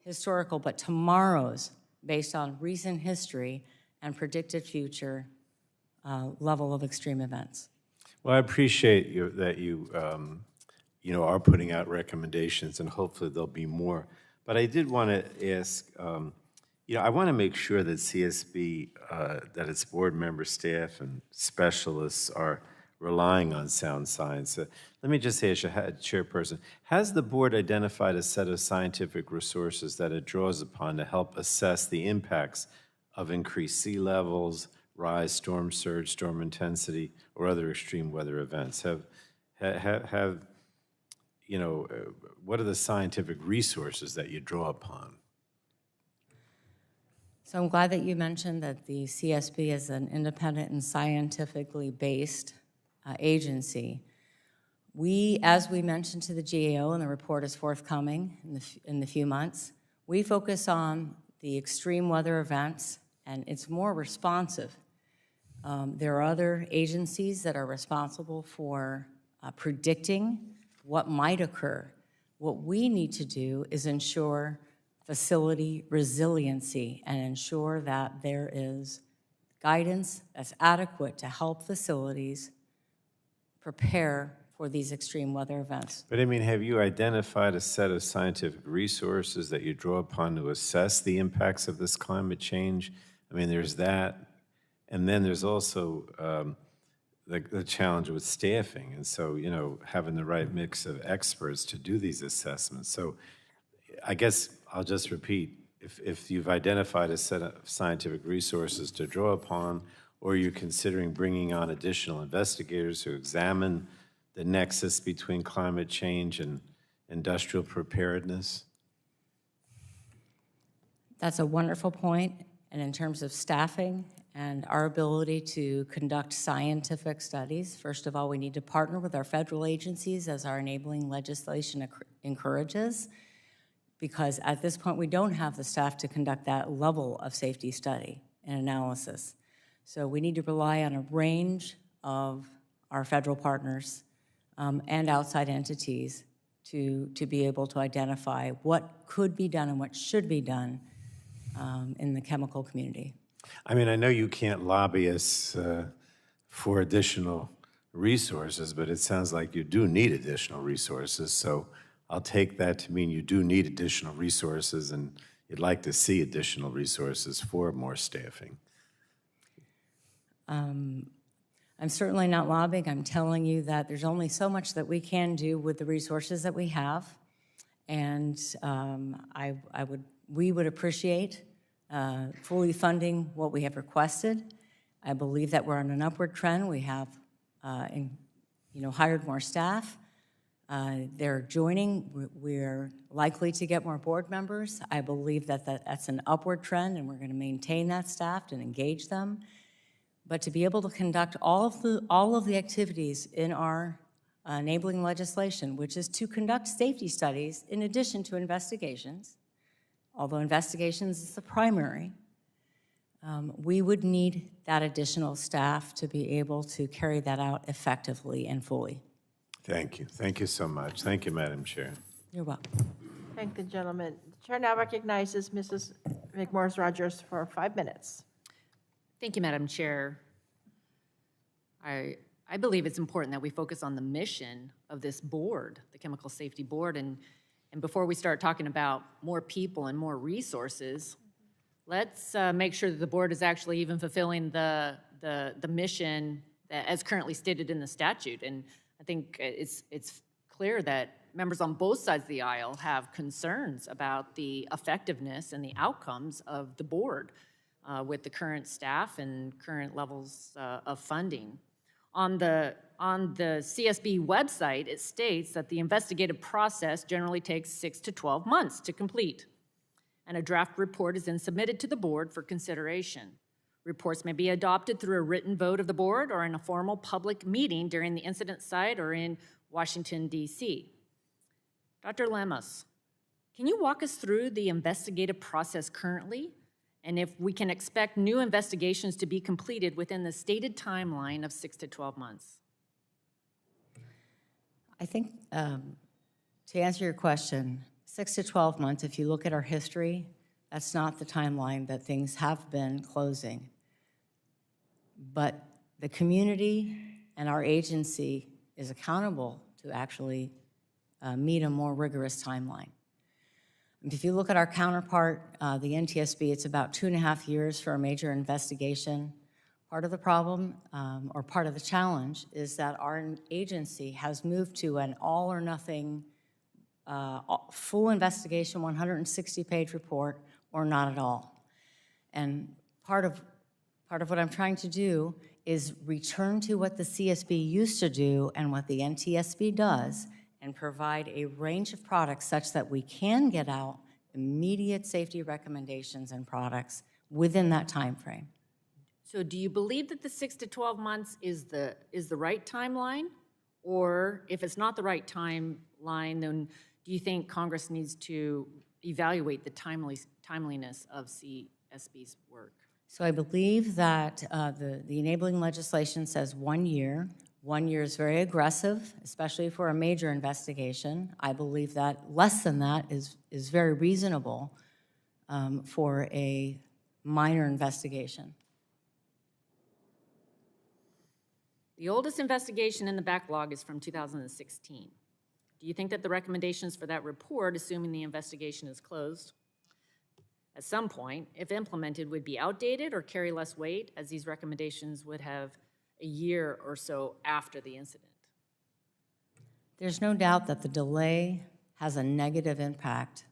historical, but tomorrow's based on recent history and predicted future level of extreme events. Well, I appreciate that you are putting out recommendations, and hopefully there'll be more. But I did want to ask, I want to make sure that CSB, that its board members, staff, and specialists are relying on sound science. Let me just say, as chairperson, has the board identified a set of scientific resources that it draws upon to help assess the impacts of increased sea levels, rise, storm surge, storm intensity, or other extreme weather events? What are the scientific resources that you draw upon? So I'm glad that you mentioned that the CSB is an independent and scientifically based agency. We, as we mentioned to the GAO, and the report is forthcoming in the few months, we focus on the extreme weather events, and it's more responsive. There are other agencies that are responsible for predicting what might occur. What we need to do is ensure facility resiliency and ensure that there is guidance that's adequate to help facilities prepare for these extreme weather events. But I mean, have you identified a set of scientific resources that you draw upon to assess the impacts of this climate change? I mean, there's that, and then there's also the challenge with staffing, and so, having the right mix of experts to do these assessments. So I guess I'll just repeat, if you've identified a set of scientific resources to draw upon, or you're considering bringing on additional investigators who examine the nexus between climate change and industrial preparedness? That's a wonderful point, and in terms of staffing and our ability to conduct scientific studies, first of all, we need to partner with our federal agencies as our enabling legislation encourages, because at this point we don't have the staff to conduct that level of safety study and analysis. So we need to rely on a range of our federal partners and outside entities to be able to identify what could be done and what should be done in the chemical community. I mean, I know you can't lobby us for additional resources, but it sounds like you do need additional resources. So I'll take that to mean you do need additional resources, and you'd like to see additional resources for more staffing. I'm certainly not lobbying. I'm telling you that there's only so much that we can do with the resources that we have, and we would appreciate fully funding what we have requested. I believe that we're on an upward trend. We have, hired more staff. They're joining. We're likely to get more board members. I believe that's an upward trend, and we're going to maintain that staff and engage them. But to be able to conduct all of the activities in our enabling legislation, which is to conduct safety studies in addition to investigations, although investigations is the primary, we would need that additional staff to be able to carry that out effectively and fully. Thank you. Thank you so much. Thank you, Madam Chair. You're welcome. Thank the gentleman. The chair now recognizes Mrs. McMorris-Rogers for 5 minutes. Thank you, Madam Chair. I believe it's important that we focus on the mission of this board, the Chemical Safety Board, and before we start talking about more people and more resources, let's make sure that the board is actually even fulfilling the mission that, as currently stated in the statute. And I think it's clear that members on both sides of the aisle have concerns about the effectiveness and the outcomes of the board with the current staff and current levels of funding. On the CSB website, it states that the investigative process generally takes 6 to 12 months to complete, and a draft report is then submitted to the board for consideration. Reports may be adopted through a written vote of the board or in a formal public meeting during the incident site or in Washington, D.C. Dr. Lemos, can you walk us through the investigative process currently, and if we can expect new investigations to be completed within the stated timeline of 6 to 12 months? I think to answer your question, 6 to 12 months, if you look at our history, that's not the timeline that things have been closing. But the community and our agency is accountable to actually meet a more rigorous timeline. If you look at our counterpart, the NTSB, it's about 2.5 years for a major investigation. Part of the problem, or part of the challenge, is that our agency has moved to an all-or-nothing full investigation, 160-page report, or not at all. And part of what I'm trying to do is return to what the CSB used to do and what the NTSB does, and provide a range of products such that we can get out immediate safety recommendations and products within that time frame. So do you believe that the 6 to 12 months is the right timeline? Or if it's not the right timeline, then do you think Congress needs to evaluate the timeliness of CSB's work? So I believe that the enabling legislation says 1 year. 1 year is very aggressive, especially for a major investigation. I believe that less than that is very reasonable for a minor investigation. The oldest investigation in the backlog is from 2016. Do you think that the recommendations for that report, assuming the investigation is closed, at some point, if implemented, would be outdated or carry less weight, as these recommendations would have a year or so after the incident? There's no doubt that the delay has a negative impact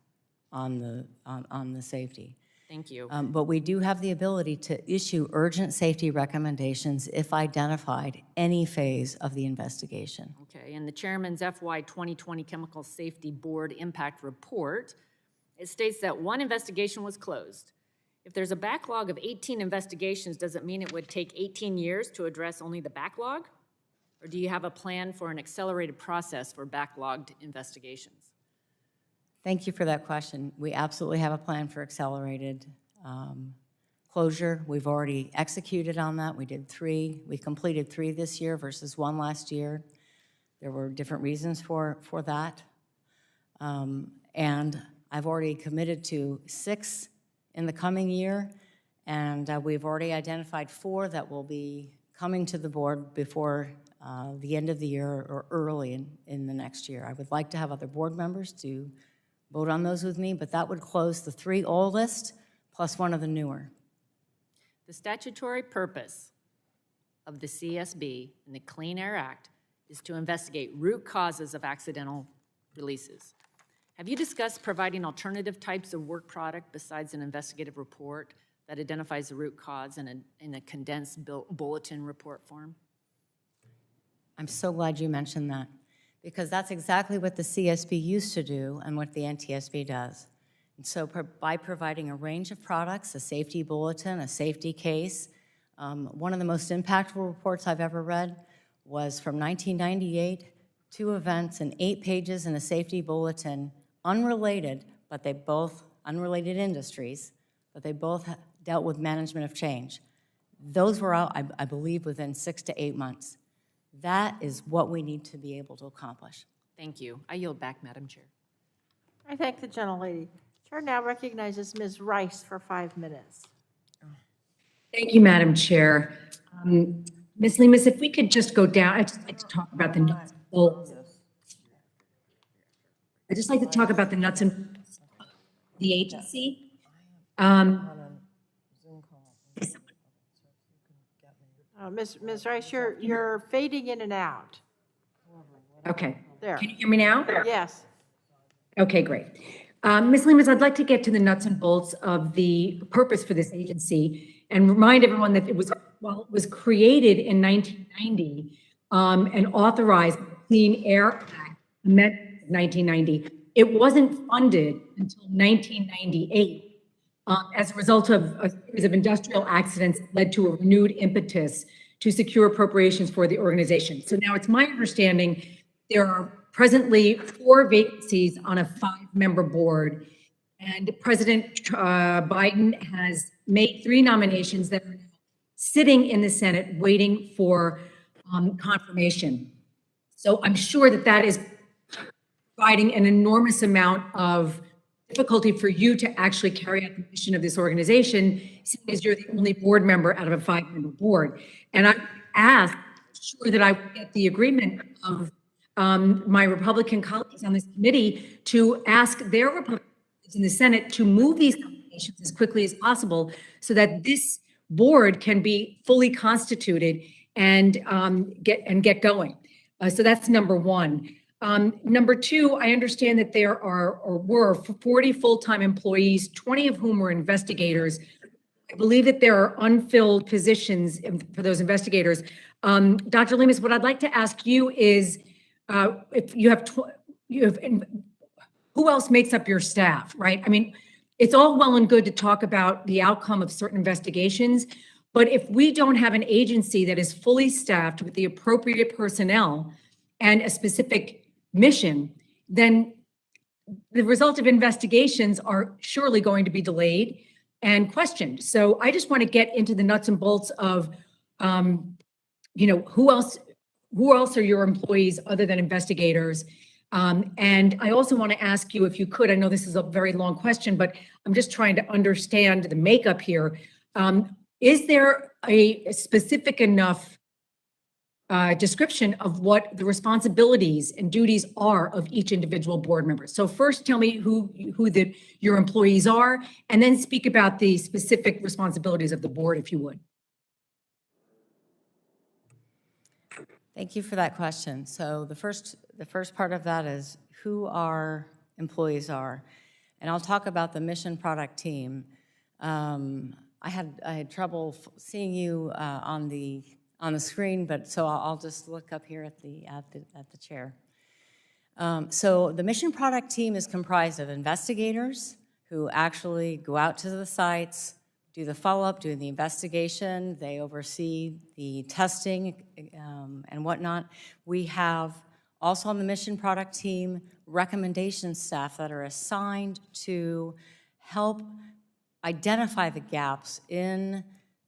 on the safety. Thank you. But we do have the ability to issue urgent safety recommendations if identified any phase of the investigation. Okay, and the chairman's FY 2020 Chemical Safety Board Impact Report, it states that 1 investigation was closed. If there's a backlog of 18 investigations, does it mean it would take 18 years to address only the backlog? Or do you have a plan for an accelerated process for backlogged investigations? Thank you for that question. We absolutely have a plan for accelerated closure. We've already executed on that. We did 3. We completed 3 this year versus 1 last year. There were different reasons for that. And I've already committed to 6 in the coming year, and we've already identified 4 that will be coming to the board before the end of the year or early in the next year. I would like to have other board members to vote on those with me, but that would close the 3 oldest plus 1 of the newer. The statutory purpose of the CSB and the Clean Air Act is to investigate root causes of accidental releases. Have you discussed providing alternative types of work product besides an investigative report that identifies the root cause in a condensed bulletin report form? I'm so glad you mentioned that, because that's exactly what the CSB used to do and what the NTSB does. And so by providing a range of products, a safety bulletin, a safety case, one of the most impactful reports I've ever read was from 1998, 2 events and 8 pages in a safety bulletin, unrelated, but they both, unrelated industries, but they both dealt with management of change. Those were out, I believe, within 6 to 8 months. That is what we need to be able to accomplish. Thank you. I yield back, Madam Chair. I thank the gentlelady. Chair now recognizes Ms. Rice for 5 minutes. Thank you, Madam Chair. Ms. Lemus, if we could just go down, I'd just like to talk about the nuts and bolts. I'd just like to talk about the nuts and bolts of the agency. Ms. Rice, you're fading in and out. Okay. There. Can you hear me now? Yes. Okay, great. Ms. Lemus, I'd like to get to the nuts and bolts of the purpose for this agency and remind everyone that it was, while it was created in 1990 and authorized the Clean Air Act, amendment of 1990, it wasn't funded until 1998 as a result of a series of industrial accidents that led to a renewed impetus to secure appropriations for the organization. So now it's my understanding there are presently 4 vacancies on a 5-member board, and President Biden has made 3 nominations that are sitting in the Senate waiting for confirmation. So I'm sure that that is providing an enormous amount of difficulty for you to actually carry out the mission of this organization, seeing as you're the only board member out of a 5-member board. And I'm sure that I will get the agreement of my Republican colleagues on this committee to ask their Republican in the Senate to move these nominations as quickly as possible so that this board can be fully constituted and get going. So that's number one. Number two, I understand that there are or were 40 full-time employees, 20 of whom were investigators. I believe that there are unfilled positions for those investigators. Dr. Lemus, what I'd like to ask you is, if you have, who else makes up your staff, right? I mean, it's all well and good to talk about the outcome of certain investigations, but if we don't have an agency that is fully staffed with the appropriate personnel and a specific mission, then the result of investigations are surely going to be delayed and questioned. So I just want to get into the nuts and bolts of, who else are your employees other than investigators? And I also want to ask you, if you could, I know this is a very long question, but I'm just trying to understand the makeup here. Is there a specific enough description of what the responsibilities and duties are of each individual board member? So first, tell me who your employees are, and then speak about the specific responsibilities of the board, if you would. Thank you for that question. So the first part of that is who our employees are. And I'll talk about the mission product team. I had trouble seeing you on the screen, but so I'll just look up here at the chair. So the mission product team is comprised of investigators who actually go out to the sites, do the follow-up, do the investigation. They oversee the testing and whatnot. We have also on the mission product team recommendation staff that are assigned to help identify the gaps in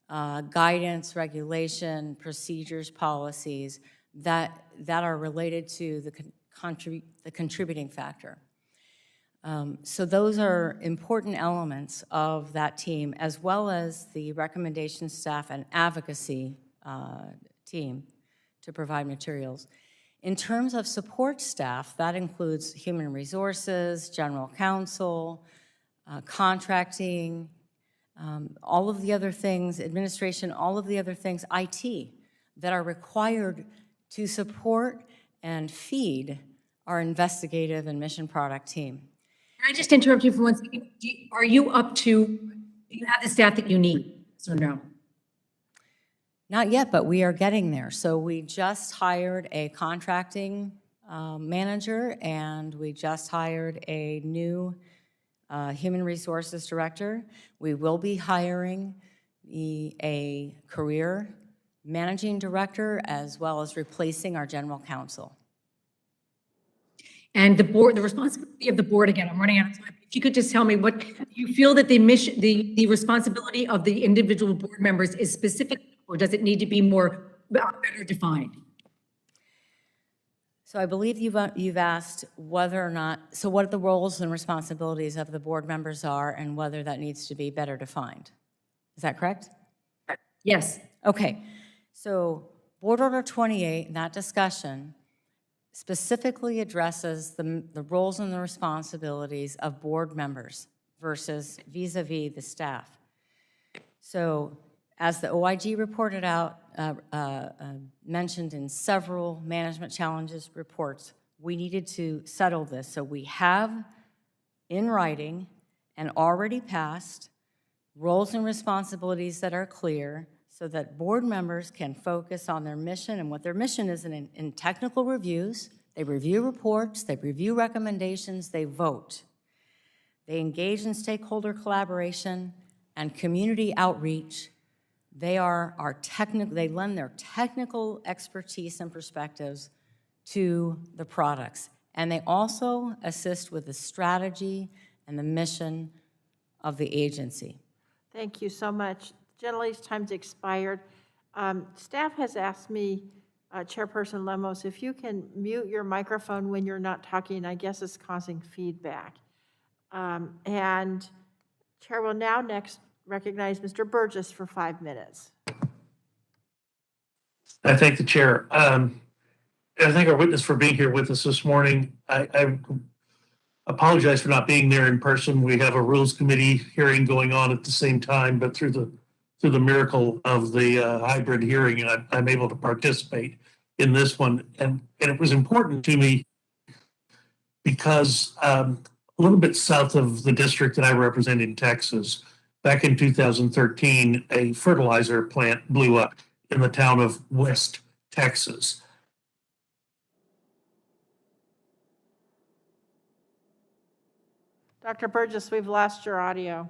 guidance, regulation, procedures, policies that are related to the contributing factor. So those are important elements of that team, as well as the recommendation staff and advocacy team to provide materials. In terms of support staff, that includes human resources, general counsel, contracting, all of the other things, administration, all of the other things, IT, that are required to support and feed our investigative and mission product team. Can I just interrupt you for 1 second? Do you have the staff that you need, yes or no? Not yet, but we are getting there. So we just hired a contracting manager, and we just hired a new human resources director. We will be hiring a career managing director, as well as replacing our general counsel. And the board, the responsibility of the board, again, I'm running out of time. If you could just tell me what you feel that the mission, the responsibility of the individual board members is specific, or does it need to be more better defined? So I believe you've asked whether or not, so what the roles and responsibilities of the board members are and whether that needs to be better defined. Is that correct? Yes. Okay. So Board Order 28, that discussion specifically addresses the roles and the responsibilities of board members versus vis-a-vis the staff. So as the OIG reported out, mentioned in several management challenges reports, we needed to settle this. So we have in writing and already passed roles and responsibilities that are clear so that board members can focus on their mission and what their mission is in technical reviews. They review reports, they review recommendations, they vote. They engage in stakeholder collaboration and community outreach. They are they lend their technical expertise and perspectives to the products. And they also assist with the strategy and the mission of the agency. Thank you so much. Generally's time's expired. Staff has asked me, Chairperson Lemos, if you can mute your microphone when you're not talking. I guess it's causing feedback. And Chair will now next recognize Mr. Burgess for 5 minutes. I thank the chair. I thank our witness for being here with us this morning. I apologize for not being there in person. We have a Rules Committee hearing going on at the same time, but through the miracle of the hybrid hearing, I'm able to participate in this one. And it was important to me because a little bit south of the district that I represent in Texas, back in 2013, a fertilizer plant blew up in the town of West Texas. Dr. Burgess, we've lost your audio.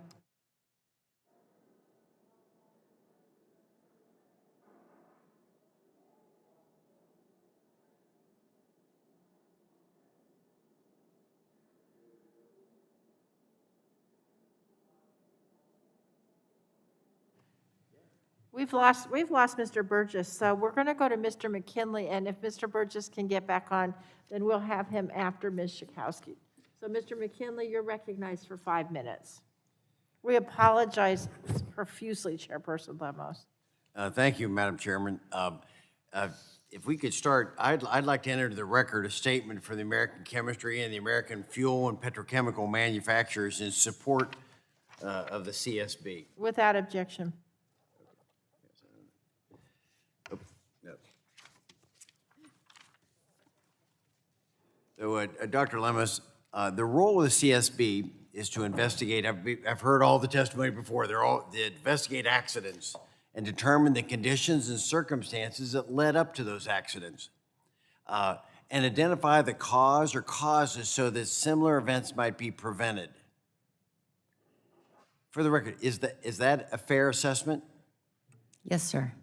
We've lost Mr. Burgess, so we're going to go to Mr. McKinley, and if Mr. Burgess can get back on, then we'll have him after Ms. Schakowsky. So, Mr. McKinley, you're recognized for 5 minutes. We apologize profusely, Chairperson Lemos. Thank you, Madam Chairman. If we could start, I'd like to enter into the record a statement for the American chemistry and the American fuel and petrochemical manufacturers in support of the CSB. Without objection. So, Dr. Lemus, the role of the CSB is to investigate. I've heard all the testimony before. They investigate accidents and determine the conditions and circumstances that led up to those accidents, and identify the cause or causes so that similar events might be prevented. For the record, is that a fair assessment? Yes, sir.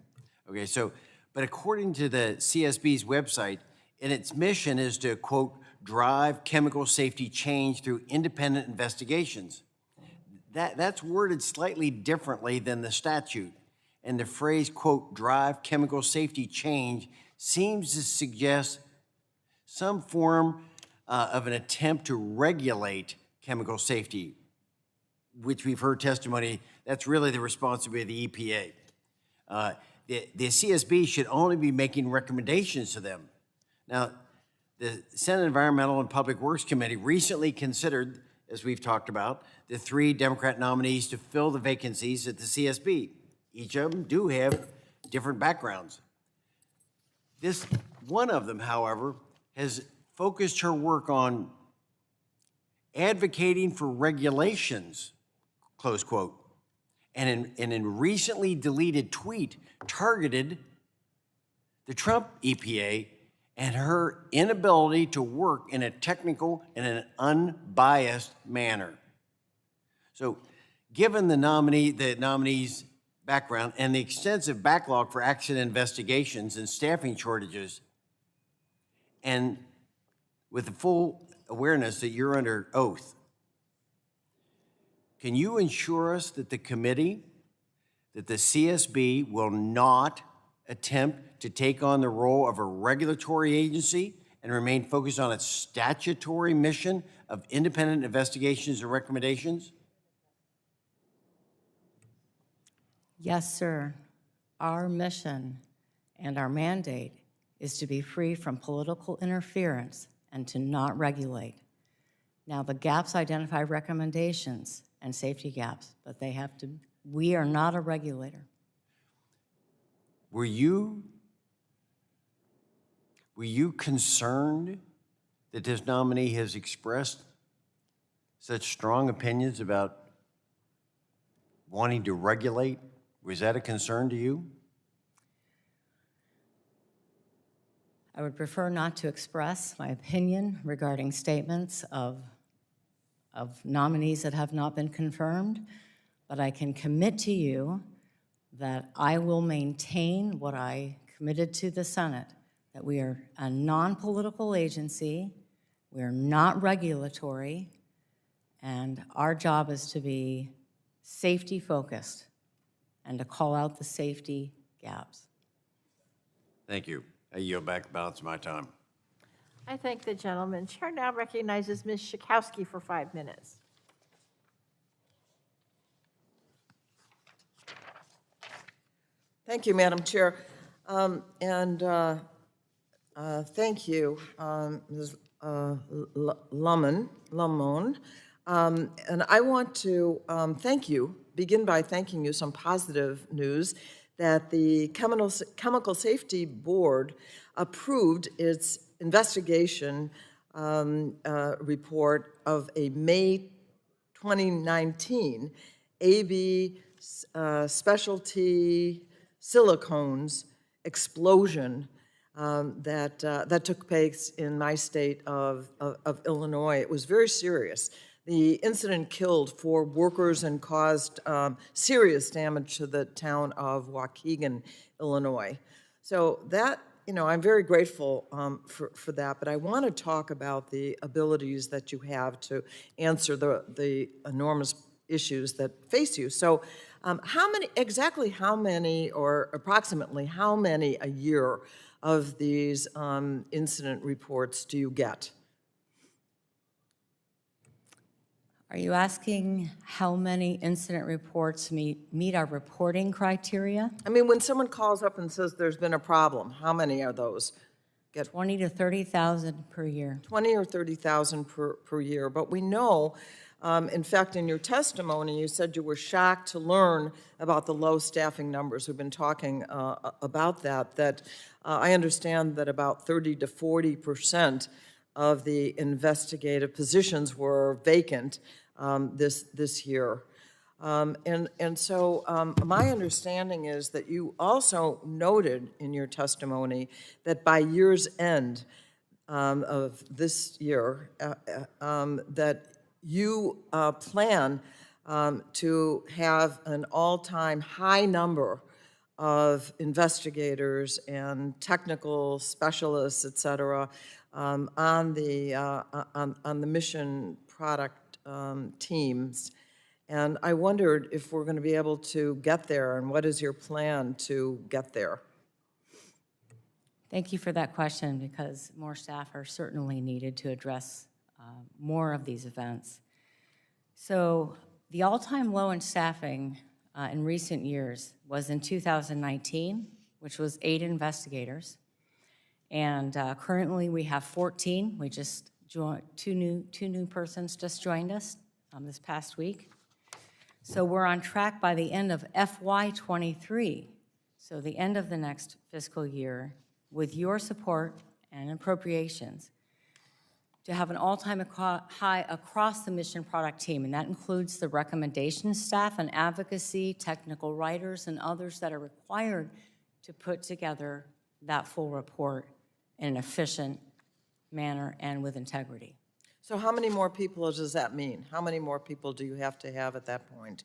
Okay, so, but according to the CSB's website, and its mission is to, quote, drive chemical safety change through independent investigations. That's worded slightly differently than the statute. And the phrase, quote, drive chemical safety change seems to suggest some form of an attempt to regulate chemical safety, which we've heard testimony, that's really the responsibility of the EPA. The CSB should only be making recommendations to them. Now, the Senate Environmental and Public Works Committee recently considered, as we've talked about, the 3 Democrat nominees to fill the vacancies at the CSB. Each of them do have different backgrounds. This one of them, however, has focused her work on advocating for regulations, close quote, and in a recently deleted tweet targeted the Trump EPA and her inability to work in a technical and an unbiased manner. So, given the nominee's background and the extensive backlog for accident investigations and staffing shortages, and with the full awareness that you're under oath, can you ensure us that the committee, that the CSB will not attempt to take on the role of a regulatory agency and remain focused on its statutory mission of independent investigations and recommendations? Yes, sir. Our mission and our mandate is to be free from political interference and to not regulate. Now, the gaps identify recommendations and safety gaps, but we are not a regulator. Were you concerned that this nominee has expressed such strong opinions about wanting to regulate? Was that a concern to you? I would prefer not to express my opinion regarding statements of nominees that have not been confirmed, but I can commit to you that I will maintain what I committed to the Senate, that we are a non-political agency, we are not regulatory, and our job is to be safety-focused and to call out the safety gaps. Thank you. I yield back the balance of my time. I thank the gentleman. Chair now recognizes Ms. Schakowsky for 5 minutes. Thank you, Madam Chair. Thank you, Ms. Lamone. And I want to begin by thanking you, some positive news, that the Chemical Safety Board approved its investigation report of a May 2019 AB specialty silicones explosion that took place in my state of Illinois. It was very serious. The incident killed 4 workers and caused serious damage to the town of Waukegan, Illinois. So that, I'm very grateful for that, but I want to talk about the abilities that you have to answer the enormous issues that face you. So exactly how many, or approximately how many a year of these incident reports do you get? Are you asking how many incident reports meet our reporting criteria? I mean, when someone calls up and says there's been a problem, how many are those? 20 to 30,000 per year. 20 or 30,000 per year. But we know, in fact, in your testimony, you said you were shocked to learn about the low staffing numbers. We've been talking about that I understand that about 30 to 40% of the investigative positions were vacant this year. So my understanding is that you also noted in your testimony that by year's end of this year, that you plan to have an all-time high number of investigators and technical specialists, et cetera, on the mission product teams. And I wondered if we're going to be able to get there, and what is your plan to get there? Thank you for that question, because more staff are certainly needed to address more of these events. So the all-time low in staffing in recent years was in 2019, which was 8 investigators. And currently we have 14. We just joined, two new persons just joined us this past week. So we're on track by the end of FY23, so the end of the next fiscal year, with your support and appropriations, to have an all-time high across the mission product team, and that includes the recommendation staff and advocacy, technical writers, and others that are required to put together that full report in an efficient manner and with integrity. So how many more people does that mean? How many more people do you have to have at that point?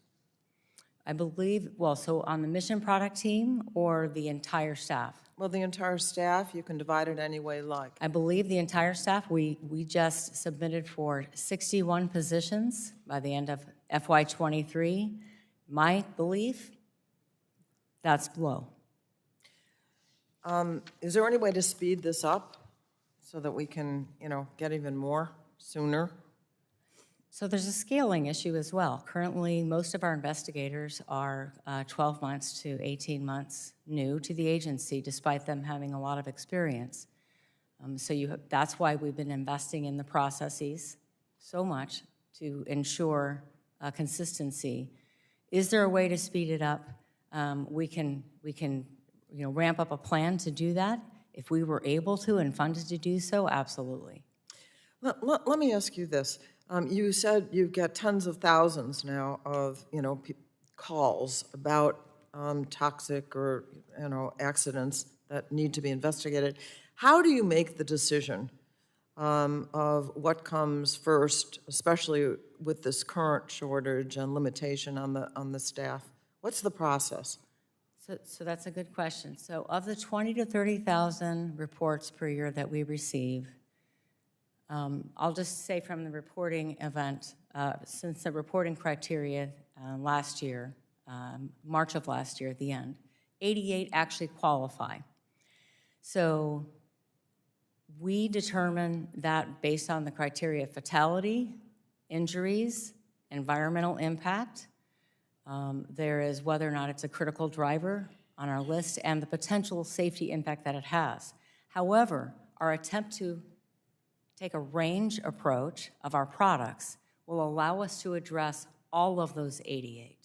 I believe, well, so on the mission product team or the entire staff? Well, the entire staff, you can divide it any way you like. I believe the entire staff, we just submitted for 61 positions by the end of FY23. My belief, that's low. Is there any way to speed this up so that we can, get even more sooner? So there's a scaling issue as well. Currently, most of our investigators are 12 months to 18 months new to the agency, despite them having a lot of experience. That's why we've been investing in the processes so much to ensure consistency. Is there a way to speed it up? We can ramp up a plan to do that. If we were able to and funded to do so, absolutely. Let me ask you this. You said you get tens of thousands now of, calls about toxic or, accidents that need to be investigated. How do you make the decision of what comes first, especially with this current shortage and limitation on the staff? What's the process? So that's a good question. So of the 20 to 30,000 reports per year that we receive, I'll just say from the reporting event, since the reporting criteria last year, March of last year at the end, 88 actually qualify. So we determine that based on the criteria of fatality, injuries, environmental impact. There is whether or not it's a critical driver on our list and the potential safety impact that it has. However, our attempt to take a range approach of our products will allow us to address all of those 88.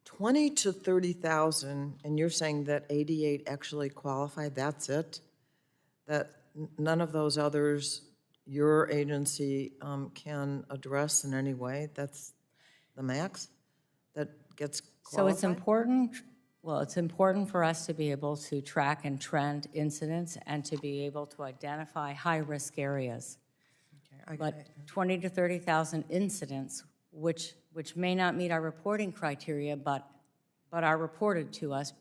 20 to 30,000, and you're saying that 88 actually qualify, that's it? That none of those others your agency can address in any way? That's the max that gets So qualified? it's important, well, it's important for us to be able to track and trend incidents and to be able to identify high-risk areas. But 20 to 30,000 incidents, which may not meet our reporting criteria, but are reported to us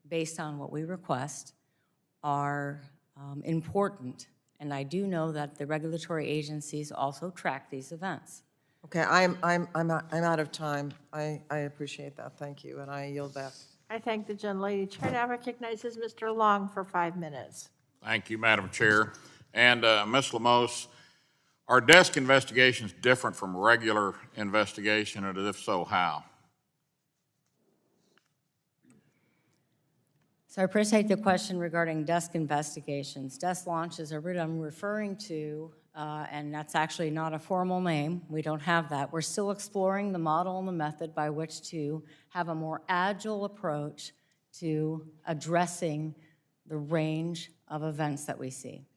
based on what we request, are important. And I do know that the regulatory agencies also track these events. Okay, I'm out of time. I appreciate that, thank you, and I yield back. I thank the gentlelady. Chair now recognizes Mr. Long for 5 minutes. Thank you, Madam Chair. And Ms. Lemos, are desk investigations different from regular investigation, and if so, how? So I appreciate the question regarding desk investigations. Desk launches are what I'm referring to, and that's actually not a formal name. We don't have that. We're still exploring the model and the method by which to have a more agile approach to addressing the range of events that we see.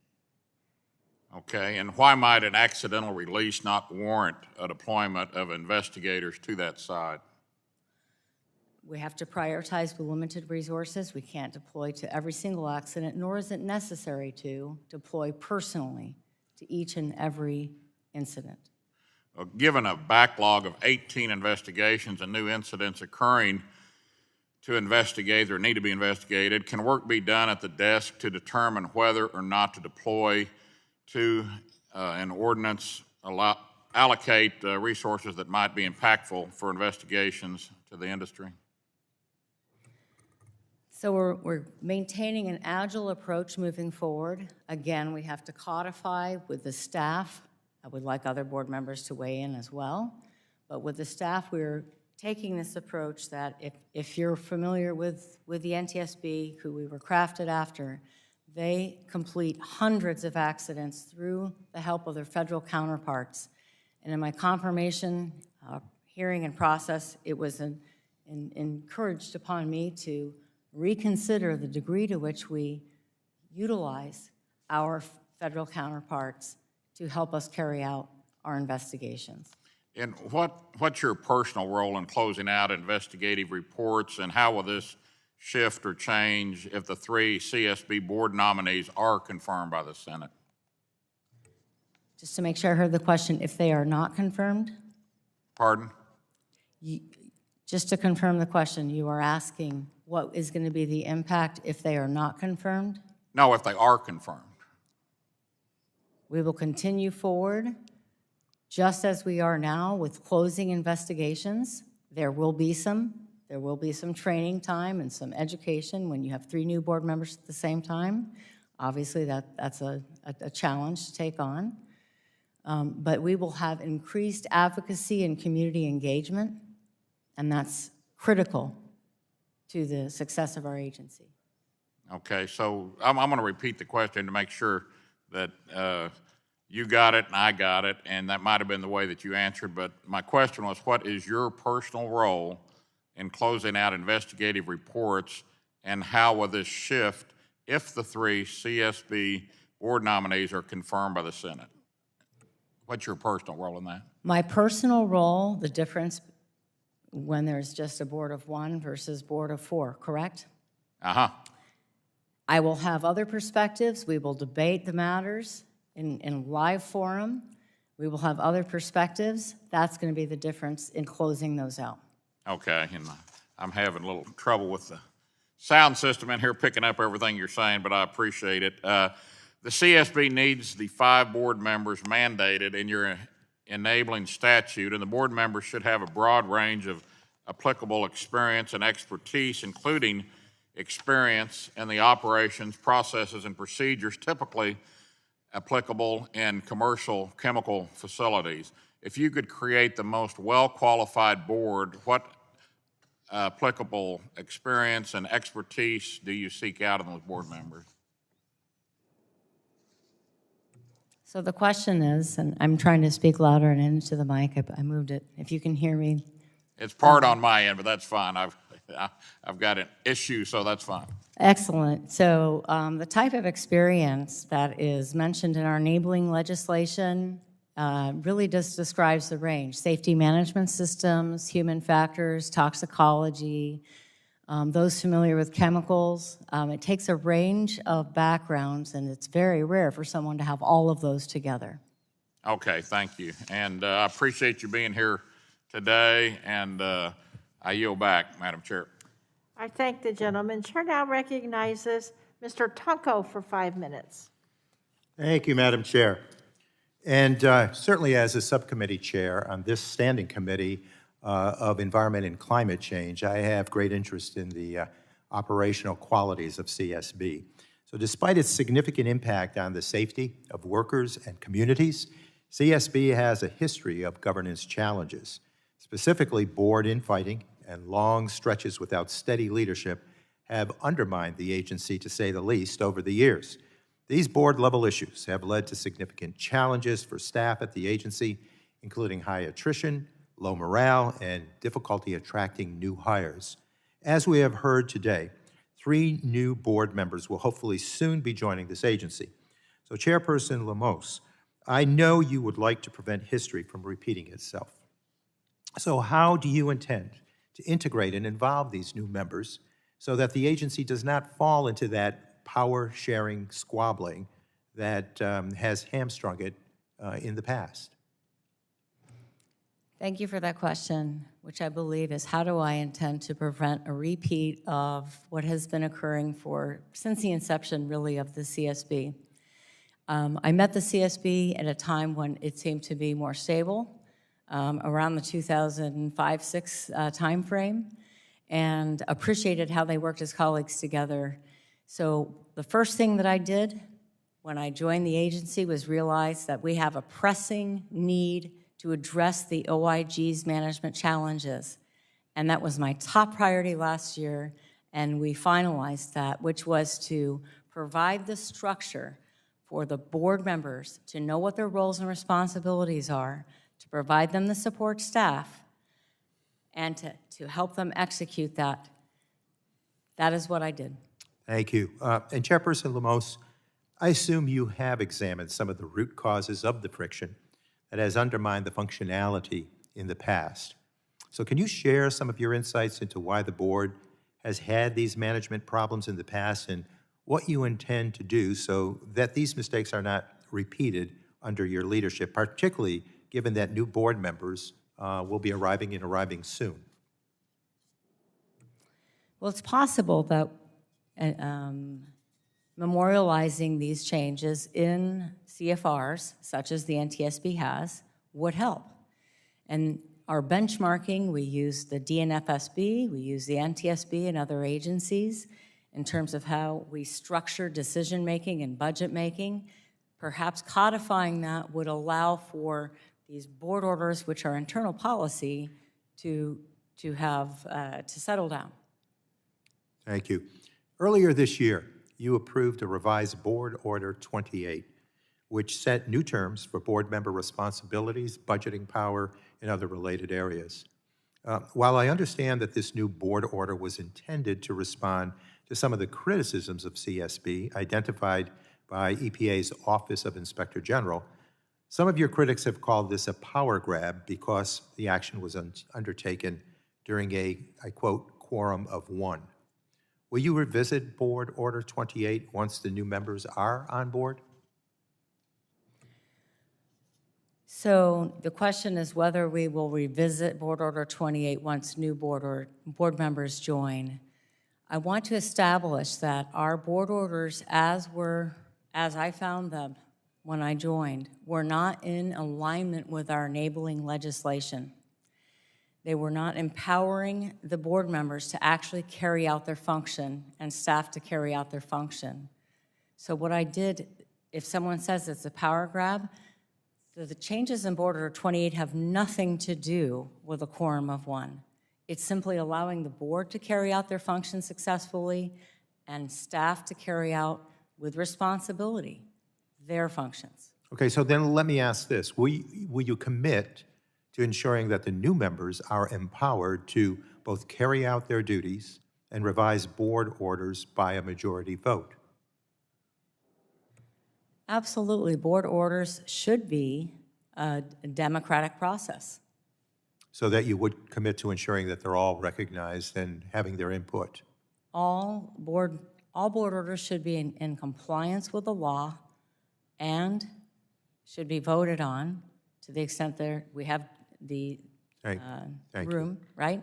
Okay, and why might an accidental release not warrant a deployment of investigators to that site? We have to prioritize with limited resources. We can't deploy to every single accident, nor is it necessary to deploy personally to each and every incident. Given a backlog of 18 investigations and new incidents occurring to investigate or need to be investigated, can work be done at the desk to determine whether or not to deploy to an ordinance, allocate resources that might be impactful for investigations to the industry? So we're maintaining an agile approach moving forward. Again, we have to codify with the staff. I would like other board members to weigh in as well. But with the staff, we're taking this approach that if you're familiar with the NTSB, who we were crafted after, they complete hundreds of accidents through the help of their federal counterparts. And in my confirmation hearing and process, it was encouraged upon me to reconsider the degree to which we utilize our federal counterparts to help us carry out our investigations. And what's your personal role in closing out investigative reports, and how will this shift or change if the 3 CSB board nominees are confirmed by the Senate? Just to make sure I heard the question, if they are not confirmed? Pardon? Just to confirm the question, you are asking what is going to be the impact if they are not confirmed? No, if they are confirmed. We will continue forward just as we are now with closing investigations. There will be some training time and some education when you have 3 new board members at the same time. Obviously, that's a challenge to take on. But we will have increased advocacy and community engagement, and that's critical to the success of our agency. Okay, so I'm going to repeat the question to make sure that you got it and I got it, and that might have been the way that you answered, but my question was, what is your personal role in closing out investigative reports, and how will this shift if the 3 CSB board nominees are confirmed by the Senate? What's your personal role in that? My personal role, the difference when there's just a board of 1 versus board of 4, correct? Uh-huh. I will have other perspectives. We will debate the matters in live forum. We will have other perspectives. That's going to be the difference in closing those out. Okay, and I'm having a little trouble with the sound system in here picking up everything you're saying, but I appreciate it. The CSB needs the 5 board members mandated in your enabling statute, and the board members should have a broad range of applicable experience and expertise, including experience in the operations, processes, and procedures typically applicable in commercial chemical facilities. If you could create the most well-qualified board, what applicable experience and expertise do you seek out in those board members? So the question is, and I'm trying to speak louder and into the mic, I moved it, if you can hear me. It's part on my end, but that's fine. I've got an issue, so that's fine. Excellent. So the type of experience that is mentioned in our enabling legislation really just describes the range. Safety management systems, human factors, toxicology, those familiar with chemicals. It takes a range of backgrounds, and it's very rare for someone to have all of those together. Okay, thank you. And I appreciate you being here today, and I yield back, Madam Chair. I thank the gentleman. Chair now recognizes Mr. Tunko for 5 minutes. Thank you, Madam Chair. And certainly as a subcommittee chair on this standing committee of Environment and Climate Change, I have great interest in the operational qualities of CSB. So despite its significant impact on the safety of workers and communities, CSB has a history of governance challenges. Specifically, board infighting and long stretches without steady leadership have undermined the agency, to say the least, over the years. These board-level issues have led to significant challenges for staff at the agency, including high attrition, low morale, and difficulty attracting new hires. As we have heard today, 3 new board members will hopefully soon be joining this agency. So, Chairperson Lemos, I know you would like to prevent history from repeating itself. So how do you intend to integrate and involve these new members so that the agency does not fall into that power-sharing squabbling that has hamstrung it in the past? Thank you for that question, which I believe is how do I intend to prevent a repeat of what has been occurring since the inception, really, of the CSB. I met the CSB at a time when it seemed to be more stable, around the 2005-06 timeframe, and appreciated how they worked as colleagues together. So the first thing that I did when I joined the agency was realize that we have a pressing need to address the OIG's management challenges. And that was my top priority last year, and we finalized that, which was to provide the structure for the board members to know what their roles and responsibilities are, to provide them the support staff, and to help them execute that. That is what I did. Thank you. And Chairperson Lemos, I assume you have examined some of the root causes of the friction that has undermined the functionality in the past. So can you share some of your insights into why the board has had these management problems in the past and what you intend to do so that these mistakes are not repeated under your leadership, particularly given that new board members will be arriving soon? Well, it's possible that memorializing these changes in CFRs, such as the NTSB has, would help. And our benchmarking, we use the DNFSB, we use the NTSB and other agencies in terms of how we structure decision-making and budget-making. Perhaps codifying that would allow for these board orders, which are internal policy, to settle down. Thank you. Earlier this year, you approved a revised Board Order 28, which set new terms for board member responsibilities, budgeting power, and other related areas. While I understand that this new board order was intended to respond to some of the criticisms of CSB identified by EPA's Office of Inspector General, some of your critics have called this a power grab because the action was undertaken during a, I quote, quorum of 1. Will you revisit Board Order 28 once the new members are on board? So the question is whether we will revisit Board Order 28 once new board members join. I want to establish that our board orders, as I found them when I joined, were not in alignment with our enabling legislation. They were not empowering the board members to actually carry out their function and staff to carry out their function. So what I did, if someone says it's a power grab, the changes in Board Order 28 have nothing to do with a quorum of 1. It's simply allowing the board to carry out their function successfully and staff to carry out with responsibility their functions. Okay, so then let me ask this. Will you commit to ensuring that the new members are empowered to both carry out their duties and revise board orders by a majority vote? Absolutely. Board orders should be a democratic process. So that you would commit to ensuring that they're all recognized and having their input? All board orders should be in compliance with the law and should be voted on to the extent that we have the Thank you. room, right?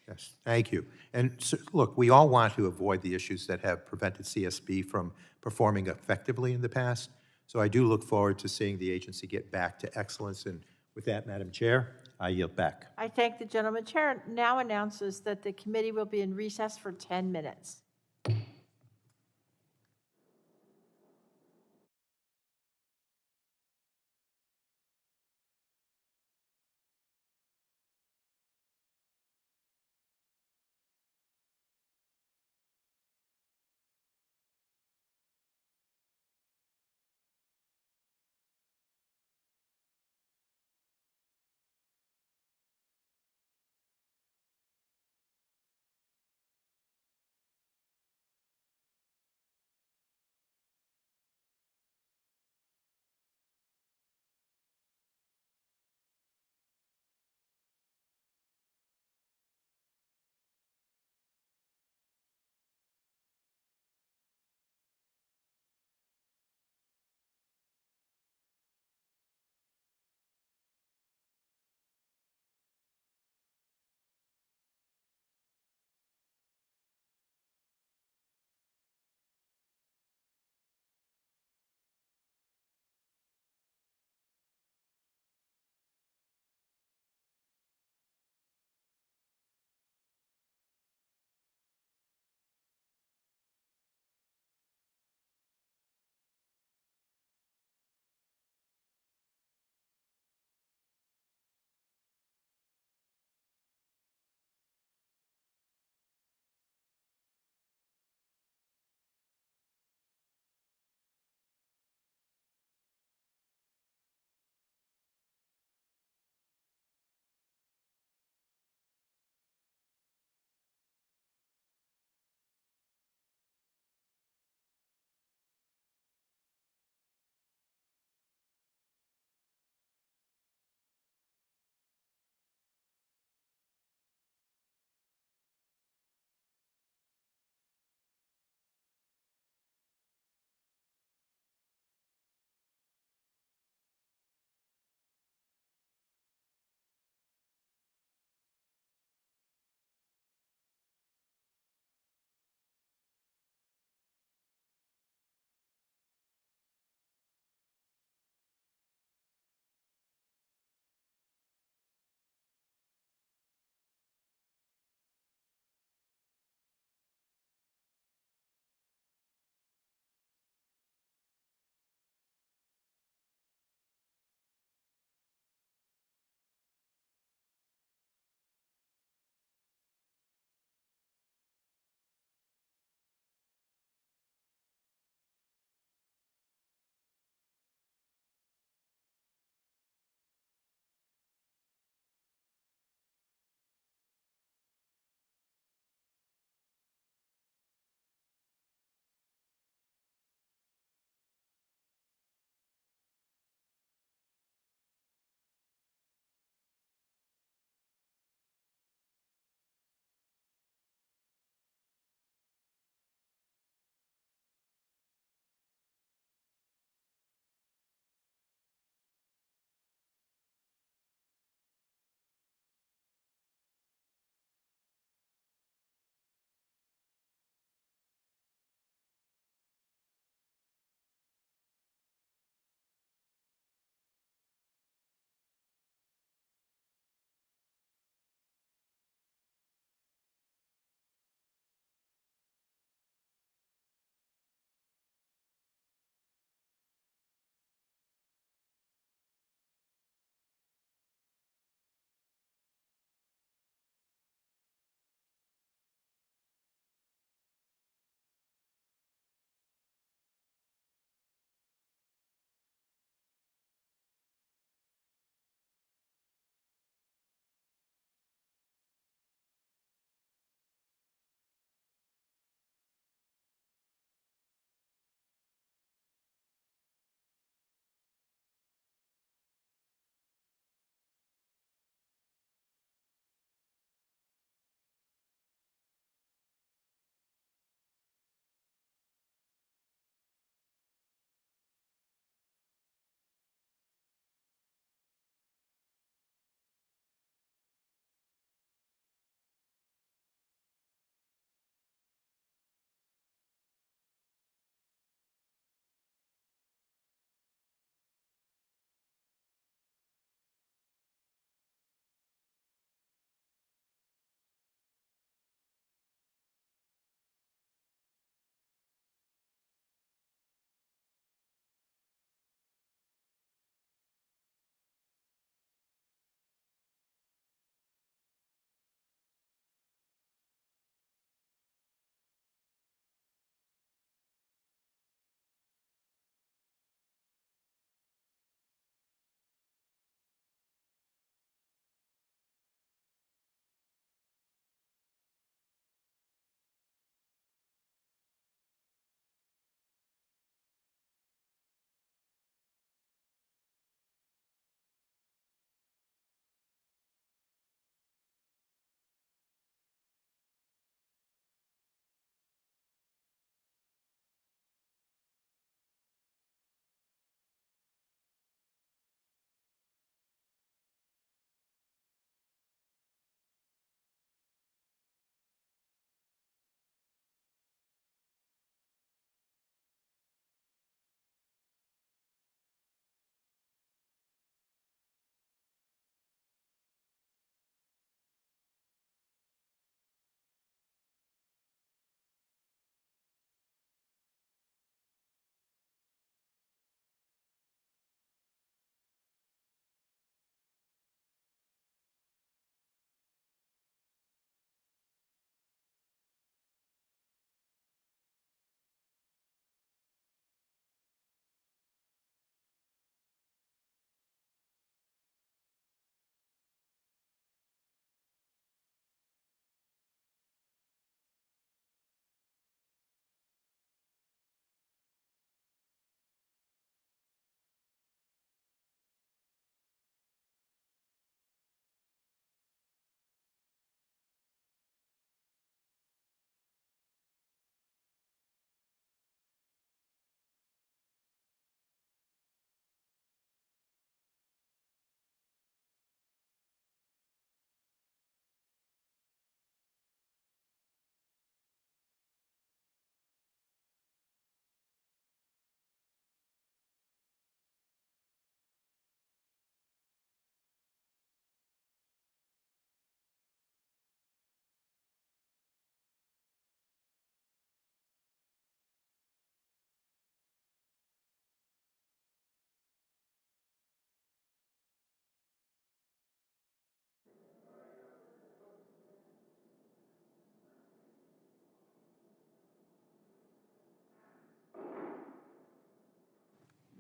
Yes, thank you. And so, look, we all want to avoid the issues that have prevented CSB from performing effectively in the past. So I do look forward to seeing the agency get back to excellence. And with that, Madam Chair, I yield back. I thank the gentleman. Chair now announces that the committee will be in recess for 10 minutes.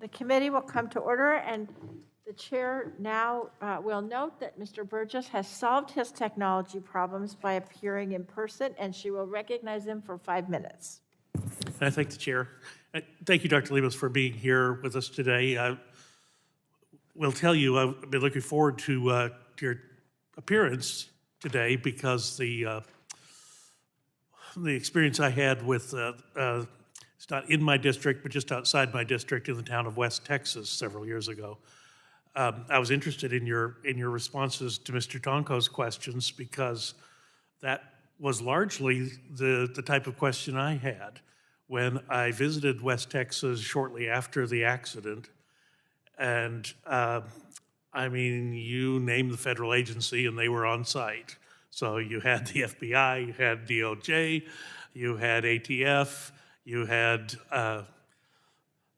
The committee will come to order, and the chair now will note that Mr. Burgess has solved his technology problems by appearing in person, and she will recognize him for 5 minutes. I thank the chair. Thank you, Dr. Libas, for being here with us today. I will tell you, I've been looking forward to your appearance today because the experience I had with, it's not in my district, but just outside my district in the town of West Texas several years ago. I was interested in your responses to Mr. Tonko's questions because that was largely the type of question I had when I visited West Texas shortly after the accident. And I mean, you named the federal agency and they were on site. So you had the FBI, you had DOJ, you had ATF, you had, I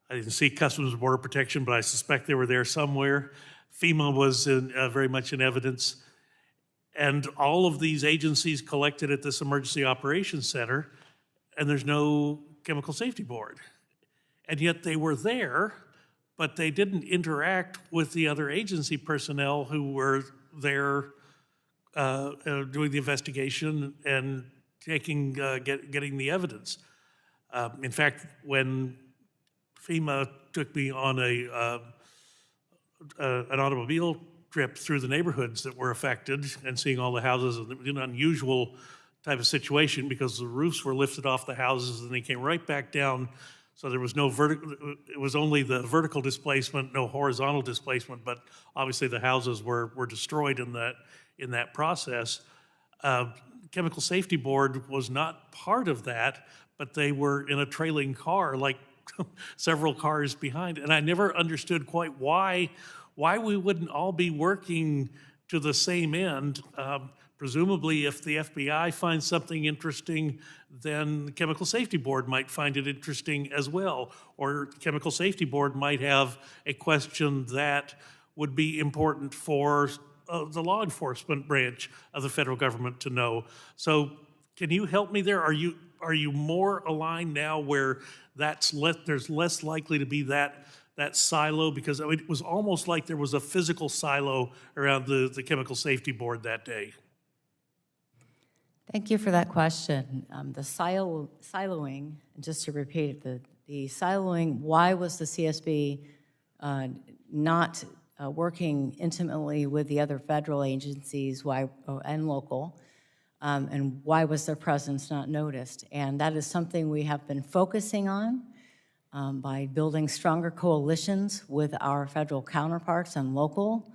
didn't see Customs and Border Protection, but I suspect they were there somewhere. FEMA was very much in evidence. And all of these agencies collected at this Emergency Operations Center, and there's no Chemical Safety Board. And yet they were there, but they didn't interact with the other agency personnel who were there doing the investigation and getting the evidence. In fact, when FEMA took me on an automobile trip through the neighborhoods that were affected and seeing all the houses, and it was an unusual type of situation because the roofs were lifted off the houses and they came right back down. So there was no vertical, it was only the vertical displacement, no horizontal displacement, but obviously the houses were destroyed in that process. Chemical Safety Board was not part of that, but they were in a trailing car, like several cars behind. And I never understood quite why we wouldn't all be working to the same end. Presumably, if the FBI finds something interesting, then the Chemical Safety Board might find it interesting as well. Or the Chemical Safety Board might have a question that would be important for the law enforcement branch of the federal government to know. So can you help me there? Are you more aligned now where there's less likely to be that silo? Because it was almost like there was a physical silo around the Chemical Safety Board that day. Thank you for that question. The siloing, just to repeat it, the siloing, why was the CSB not working intimately with the other federal agencies and local, and why was their presence not noticed? And that is something we have been focusing on by building stronger coalitions with our federal counterparts and local.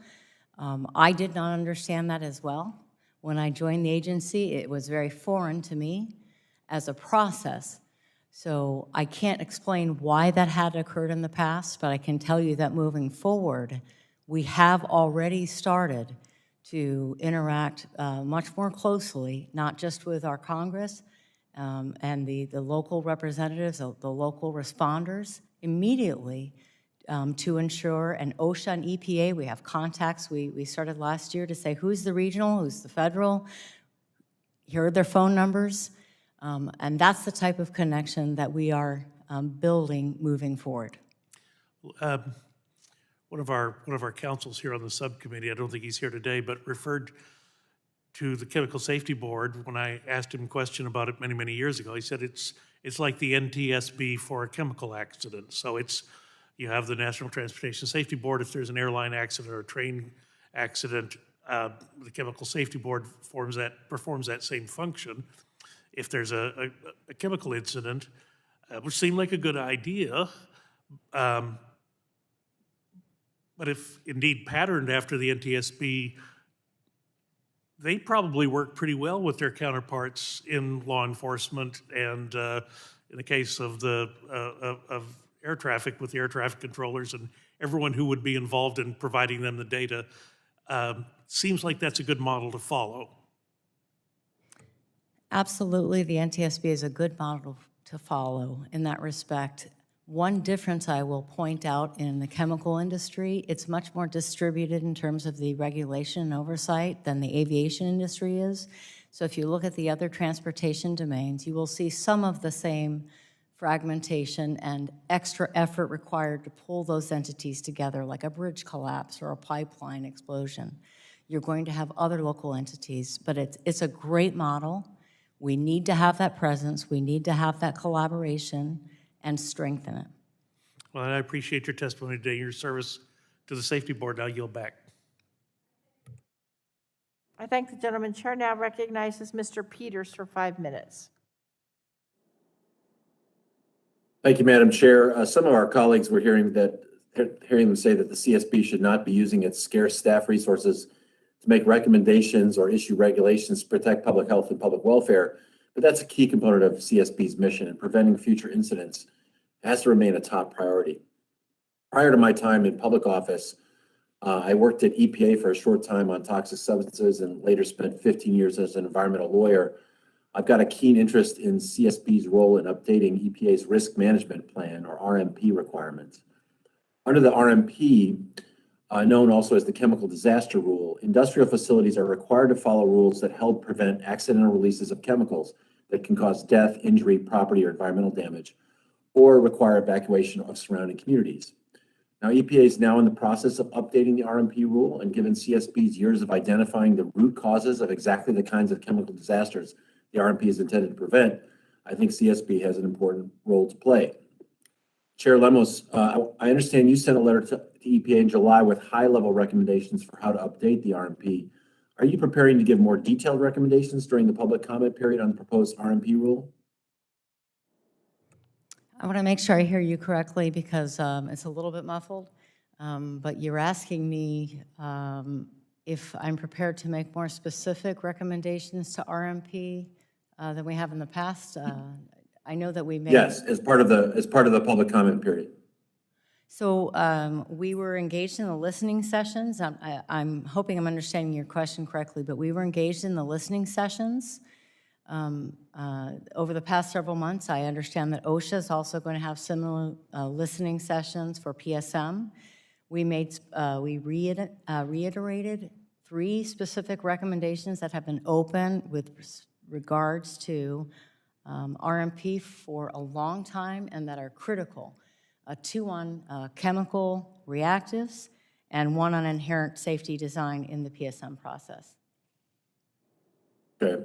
I did not understand that as well. When I joined the agency, it was very foreign to me as a process. So I can't explain why that had occurred in the past, but I can tell you that moving forward, we have already started to interact much more closely, not just with our Congress and the local representatives, the local responders, immediately to ensure, and OSHA and EPA, we have contacts. We started last year to say who's the regional, who's the federal, here are their phone numbers, and that's the type of connection that we are building moving forward. One of our counsels here on the subcommittee, I don't think he's here today, but referred to the Chemical Safety Board when I asked him a question about it many, many years ago. He said it's like the NTSB for a chemical accident. So you have the National Transportation Safety Board. If there's an airline accident or a train accident, the Chemical Safety Board performs that same function. If there's a chemical incident, which seemed like a good idea, but if indeed patterned after the NTSB, they probably work pretty well with their counterparts in law enforcement and in the case of of air traffic with the air traffic controllers and everyone who would be involved in providing them the data. Seems like that's a good model to follow. Absolutely, the NTSB is a good model to follow in that respect. One difference I will point out in the chemical industry, it's much more distributed in terms of the regulation and oversight than the aviation industry is. So if you look at the other transportation domains, you will see some of the same, fragmentation and extra effort required to pull those entities together, like a bridge collapse or a pipeline explosion. You're going to have other local entities, but it's a great model. We need to have that presence. We need to have that collaboration and strengthen it. Well, I appreciate your testimony today, your service to the Safety Board. Now yield back. I thank the gentleman. Chair now recognizes Mr. Peters for 5 minutes. Thank you, Madam Chair. Some of our colleagues were hearing them say that the CSB should not be using its scarce staff resources to make recommendations or issue regulations to protect public health and public welfare. But that's a key component of CSB's mission, and preventing future incidents has to remain a top priority. Prior to my time in public office, I worked at EPA for a short time on toxic substances and later spent 15 years as an environmental lawyer. I've got a keen interest in CSB's role in updating EPA's risk management plan, or RMP, requirements. Under the RMP, known also as the chemical disaster rule, industrial facilities are required to follow rules that help prevent accidental releases of chemicals that can cause death, injury, property, or environmental damage, or require evacuation of surrounding communities. Now, EPA is now in the process of updating the RMP rule, and given CSB's years of identifying the root causes of exactly the kinds of chemical disasters the RMP is intended to prevent, I think CSB has an important role to play. Chair Lemos, I understand you sent a letter to EPA in July with high-level recommendations for how to update the RMP. Are you preparing to give more detailed recommendations during the public comment period on the proposed RMP rule? I want to make sure I hear you correctly because it's a little bit muffled, but you're asking me if I'm prepared to make more specific recommendations to RMP than we have in the past. I know that we made... Yes, as part of the public comment period. So we were engaged in the listening sessions. I'm hoping I'm understanding your question correctly, but we were engaged in the listening sessions over the past several months. I understand that OSHA is also going to have similar listening sessions for PSM. We reiterated 3 specific recommendations that have been open with regards to RMP for a long time and that are critical. 2 on chemical reactives and 1 on inherent safety design in the PSM process. Okay.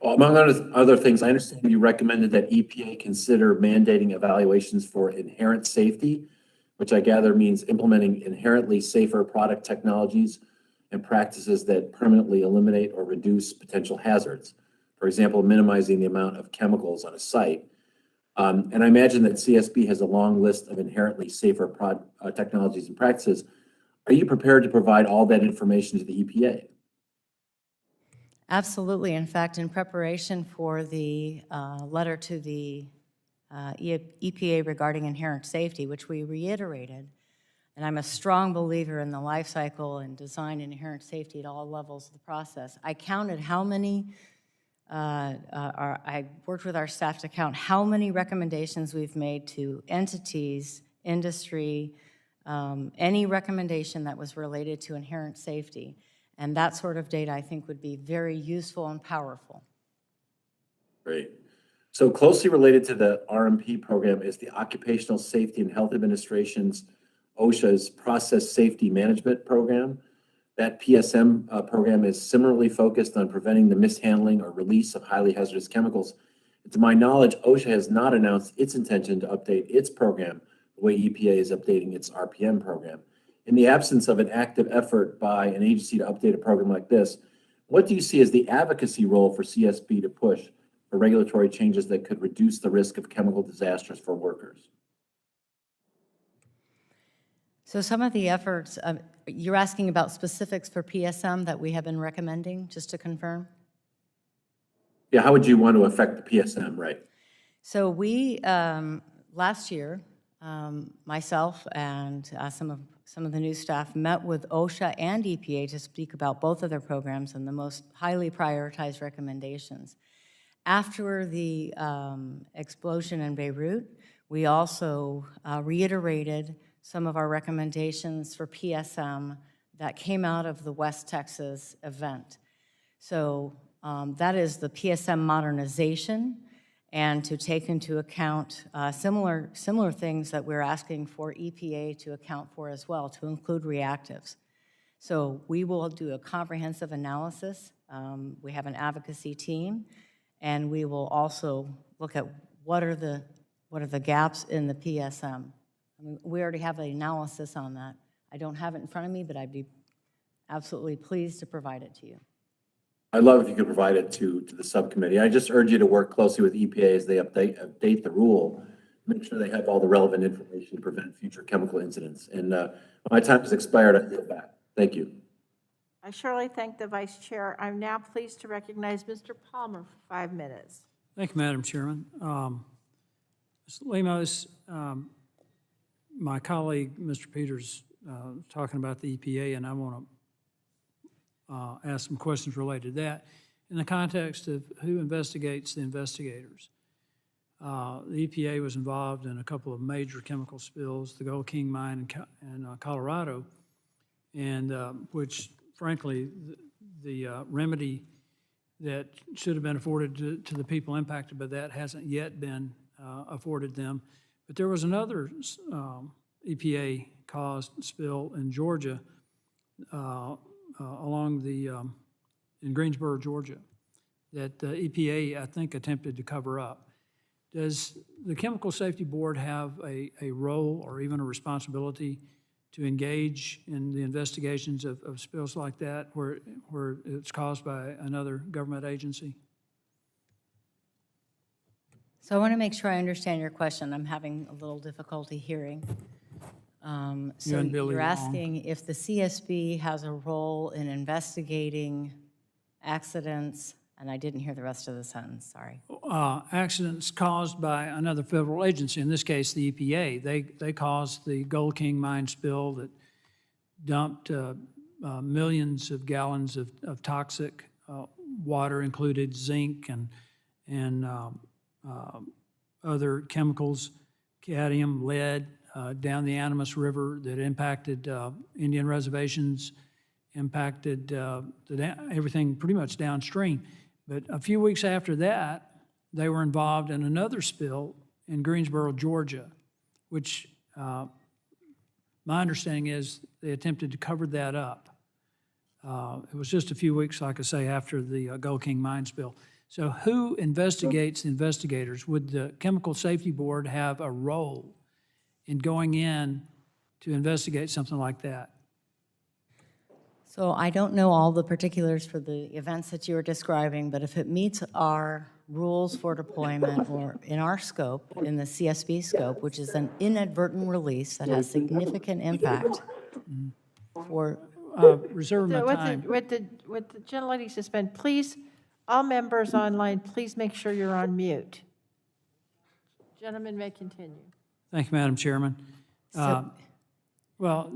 Well, among other things, I understand you recommended that EPA consider mandating evaluations for inherent safety, which I gather means implementing inherently safer product technologies and practices that permanently eliminate or reduce potential hazards. For example, minimizing the amount of chemicals on a site. And I imagine that CSB has a long list of inherently safer technologies and practices. Are you prepared to provide all that information to the EPA? Absolutely. In fact, in preparation for the letter to the EPA regarding inherent safety, which we reiterated, and I'm a strong believer in the life cycle and design and inherent safety at all levels of the process. I counted how many, I worked with our staff to count how many recommendations we've made to entities, industry, any recommendation that was related to inherent safety. And that sort of data, I think, would be very useful and powerful. Great. So closely related to the RMP program is the Occupational Safety and Health Administration's, OSHA's Process Safety Management Program. That PSM program is similarly focused on preventing the mishandling or release of highly hazardous chemicals. And to my knowledge, OSHA has not announced its intention to update its program the way EPA is updating its RPM program. In the absence of an active effort by an agency to update a program like this, what do you see as the advocacy role for CSB to push for regulatory changes that could reduce the risk of chemical disasters for workers? So some of the efforts, you're asking about specifics for PSM that we have been recommending, just to confirm? Yeah, how would you want to affect the PSM, right? So we, last year, myself and some of the new staff met with OSHA and EPA to speak about both of their programs and the most highly prioritized recommendations. After the explosion in Beirut, we also reiterated some of our recommendations for PSM that came out of the West Texas event. So that is the Psm Modernization and to take into account similar things that we're asking for EPA to account for as well, to include reactives. So we will do a comprehensive analysis. We have an advocacy team, and we will also look at what are the gaps in the PSM. I mean, we already have an analysis on that. I don't have it in front of me, but I'd be absolutely pleased to provide it to you. I'd love if you could provide it to the subcommittee. I just urge you to work closely with EPA as they update the rule, make sure they have all the relevant information to prevent future chemical incidents. And my time has expired. I yield back. Thank you. I surely thank the Vice Chair. I'm now pleased to recognize Mr. Palmer for 5 minutes. Thank you, Madam Chairman. Ms. Lemos, my colleague, Mr. Peters, talking about the EPA, and I want to ask some questions related to that in the context of who investigates the investigators. The EPA was involved in a couple of major chemical spills, the Gold King mine in Colorado, and which, frankly, the remedy that should have been afforded to the people impacted by that hasn't yet been afforded them. But there was another EPA-caused spill in Georgia, in Greensboro, Georgia, that the EPA, I think, attempted to cover up. Does the Chemical Safety Board have a role or even a responsibility to engage in the investigations of spills like that where it's caused by another government agency? So I want to make sure I understand your question. I'm having a little difficulty hearing. So you're asking if the CSB has a role in investigating accidents, and I didn't hear the rest of the sentence, sorry. Accidents caused by another federal agency, in this case the EPA. They caused the Gold King mine spill that dumped millions of gallons of toxic water, included zinc and other chemicals, cadmium, lead, down the Animas River that impacted Indian reservations, impacted everything pretty much downstream. But a few weeks after that, they were involved in another spill in Greensboro, Georgia, which my understanding is they attempted to cover that up. It was just a few weeks, like I say, after the Gold King mine spill. So who investigates the investigators? Would the Chemical Safety Board have a role in going in to investigate something like that? So I don't know all the particulars for the events that you were describing, but if it meets our rules for deployment or in our scope, in the CSB scope, which is an inadvertent release that has significant impact for... reserve my time. With the gentlelady suspend, please, all members online, please make sure you're on mute. Gentlemen may continue. Thank you, Madam Chairman. Well,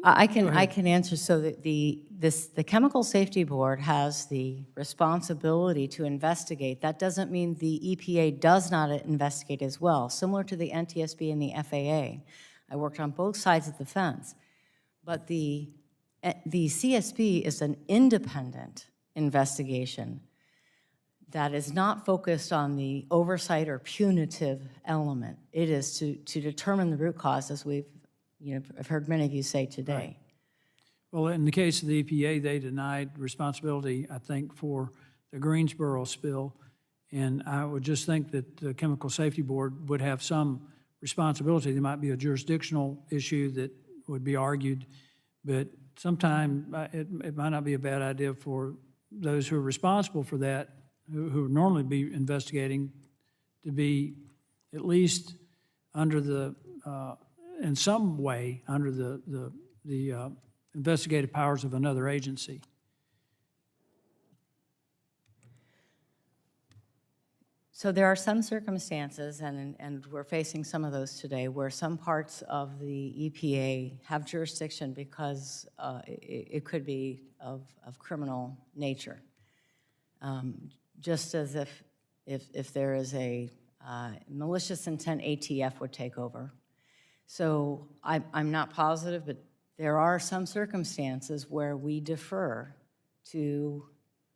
I can answer. So that the Chemical Safety Board has the responsibility to investigate. That doesn't mean the EPA does not investigate as well. Similar to the NTSB and the FAA, I worked on both sides of the fence. But the CSB is an independent investigation that is not focused on the oversight or punitive element. It is to determine the root cause, as I've heard many of you say today. Right. Well, in the case of the EPA, they denied responsibility, I think, for the Greensboro spill, and I would just think that the Chemical Safety Board would have some responsibility. There might be a jurisdictional issue that would be argued, but sometime it might not be a bad idea for those who are responsible for that, who would normally be investigating, to be at least under the, in some way, under the investigative powers of another agency. So there are some circumstances, and we're facing some of those today, where some parts of the EPA have jurisdiction because it could be of criminal nature. Just as if there is a malicious intent, ATF would take over. So I'm not positive, but there are some circumstances where we defer to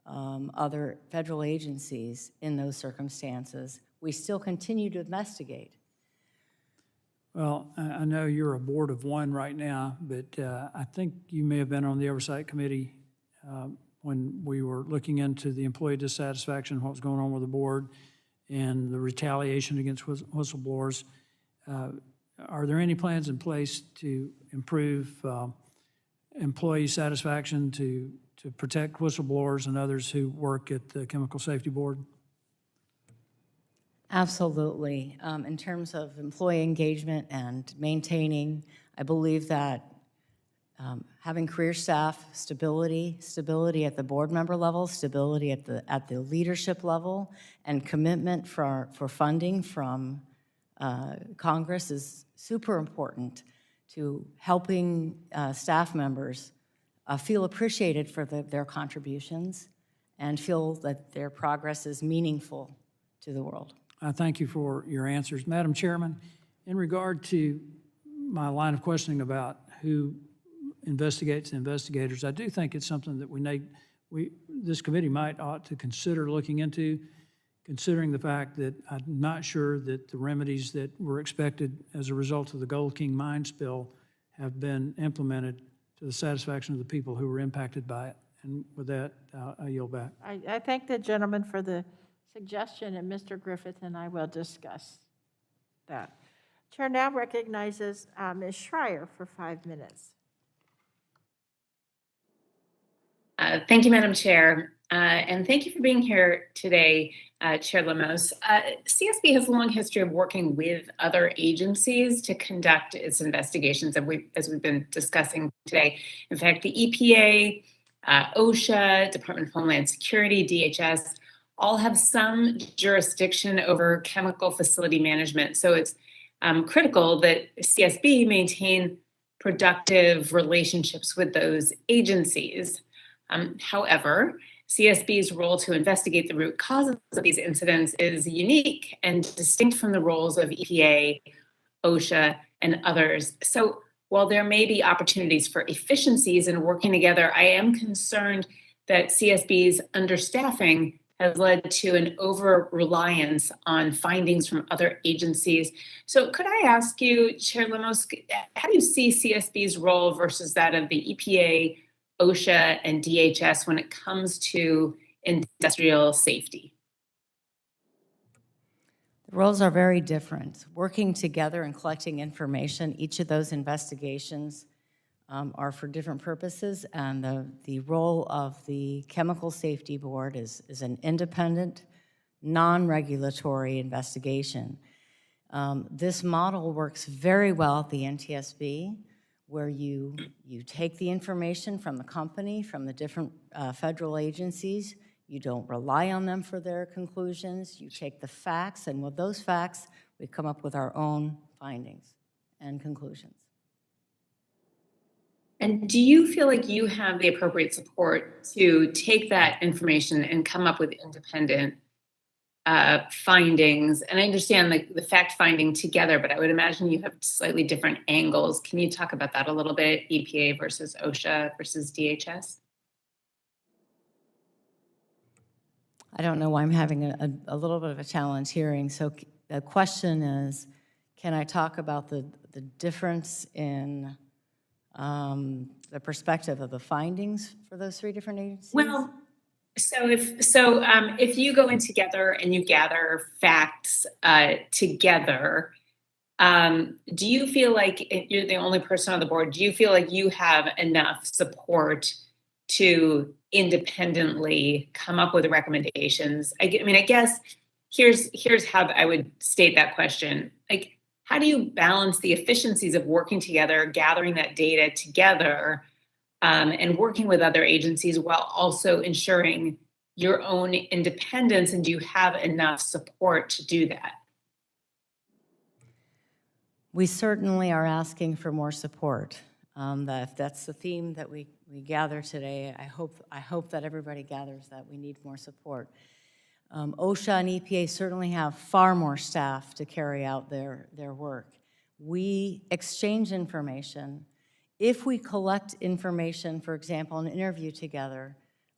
other federal agencies in those circumstances we still continue to investigate. Well, I know you're a board of one right now, but I think you may have been on the Oversight Committee when we were looking into the employee dissatisfaction, what was going on with the board, and the retaliation against whistleblowers. Are there any plans in place to improve employee satisfaction to protect whistleblowers and others who work at the Chemical Safety Board? Absolutely. In terms of employee engagement and maintaining, I believe that having career staff stability at the board member level, stability at the leadership level, and commitment for funding from Congress is super important to helping staff members feel appreciated for their contributions and feel that their progress is meaningful to the world. I thank you for your answers. Madam Chairman, in regard to my line of questioning about who investigates the investigators, I do think it's something that this committee ought to consider looking into, considering the fact that I'm not sure that the remedies that were expected as a result of the Gold King mine spill have been implemented to the satisfaction of the people who were impacted by it. And with that, I yield back. I thank the gentleman for the suggestion, and Mr. Griffith and I will discuss that. Chair now recognizes Ms. Schreier for 5 minutes. Thank you, Madam Chair, and thank you for being here today, Chair Lemos. CSB has a long history of working with other agencies to conduct its investigations, as we've been discussing today. In fact, the EPA, OSHA, Department of Homeland Security, DHS, all have some jurisdiction over chemical facility management. So it's critical that CSB maintain productive relationships with those agencies. However, CSB's role to investigate the root causes of these incidents is unique and distinct from the roles of EPA, OSHA, and others. So while there may be opportunities for efficiencies in working together, I am concerned that CSB's understaffing has led to an over-reliance on findings from other agencies. So could I ask you, Chair Lemos, how do you see CSB's role versus that of the EPA, OSHA, and DHS when it comes to industrial safety? The roles are very different. Working together and collecting information, each of those investigations are for different purposes, and the role of the Chemical Safety Board is an independent, non-regulatory investigation. This model works very well at the NTSB, where you take the information from the company, from the different federal agencies. You don't rely on them for their conclusions. You take the facts, and with those facts, we come up with our own findings and conclusions. And do you feel like you have the appropriate support to take that information and come up with independent findings? And I understand the fact finding together, but I would imagine you have slightly different angles. Can you talk about that a little bit? EPA versus OSHA versus DHS? I don't know why I'm having a little bit of a challenge hearing. So the question is, can I talk about the difference in the perspective of the findings for those three different agencies? Well, if you go in together and you gather facts together, do you feel like you're the only person on the board? Do you feel like you have enough support to independently come up with recommendations? I guess here's how I would state that question. Like, how do you balance the efficiencies of working together, gathering that data together, and working with other agencies while also ensuring your own independence? And do you have enough support to do that? We certainly are asking for more support. If that's the theme that we gather today, I hope that everybody gathers that we need more support. OSHA and EPA certainly have far more staff to carry out their work. We exchange information. If we collect information, for example, an interview together,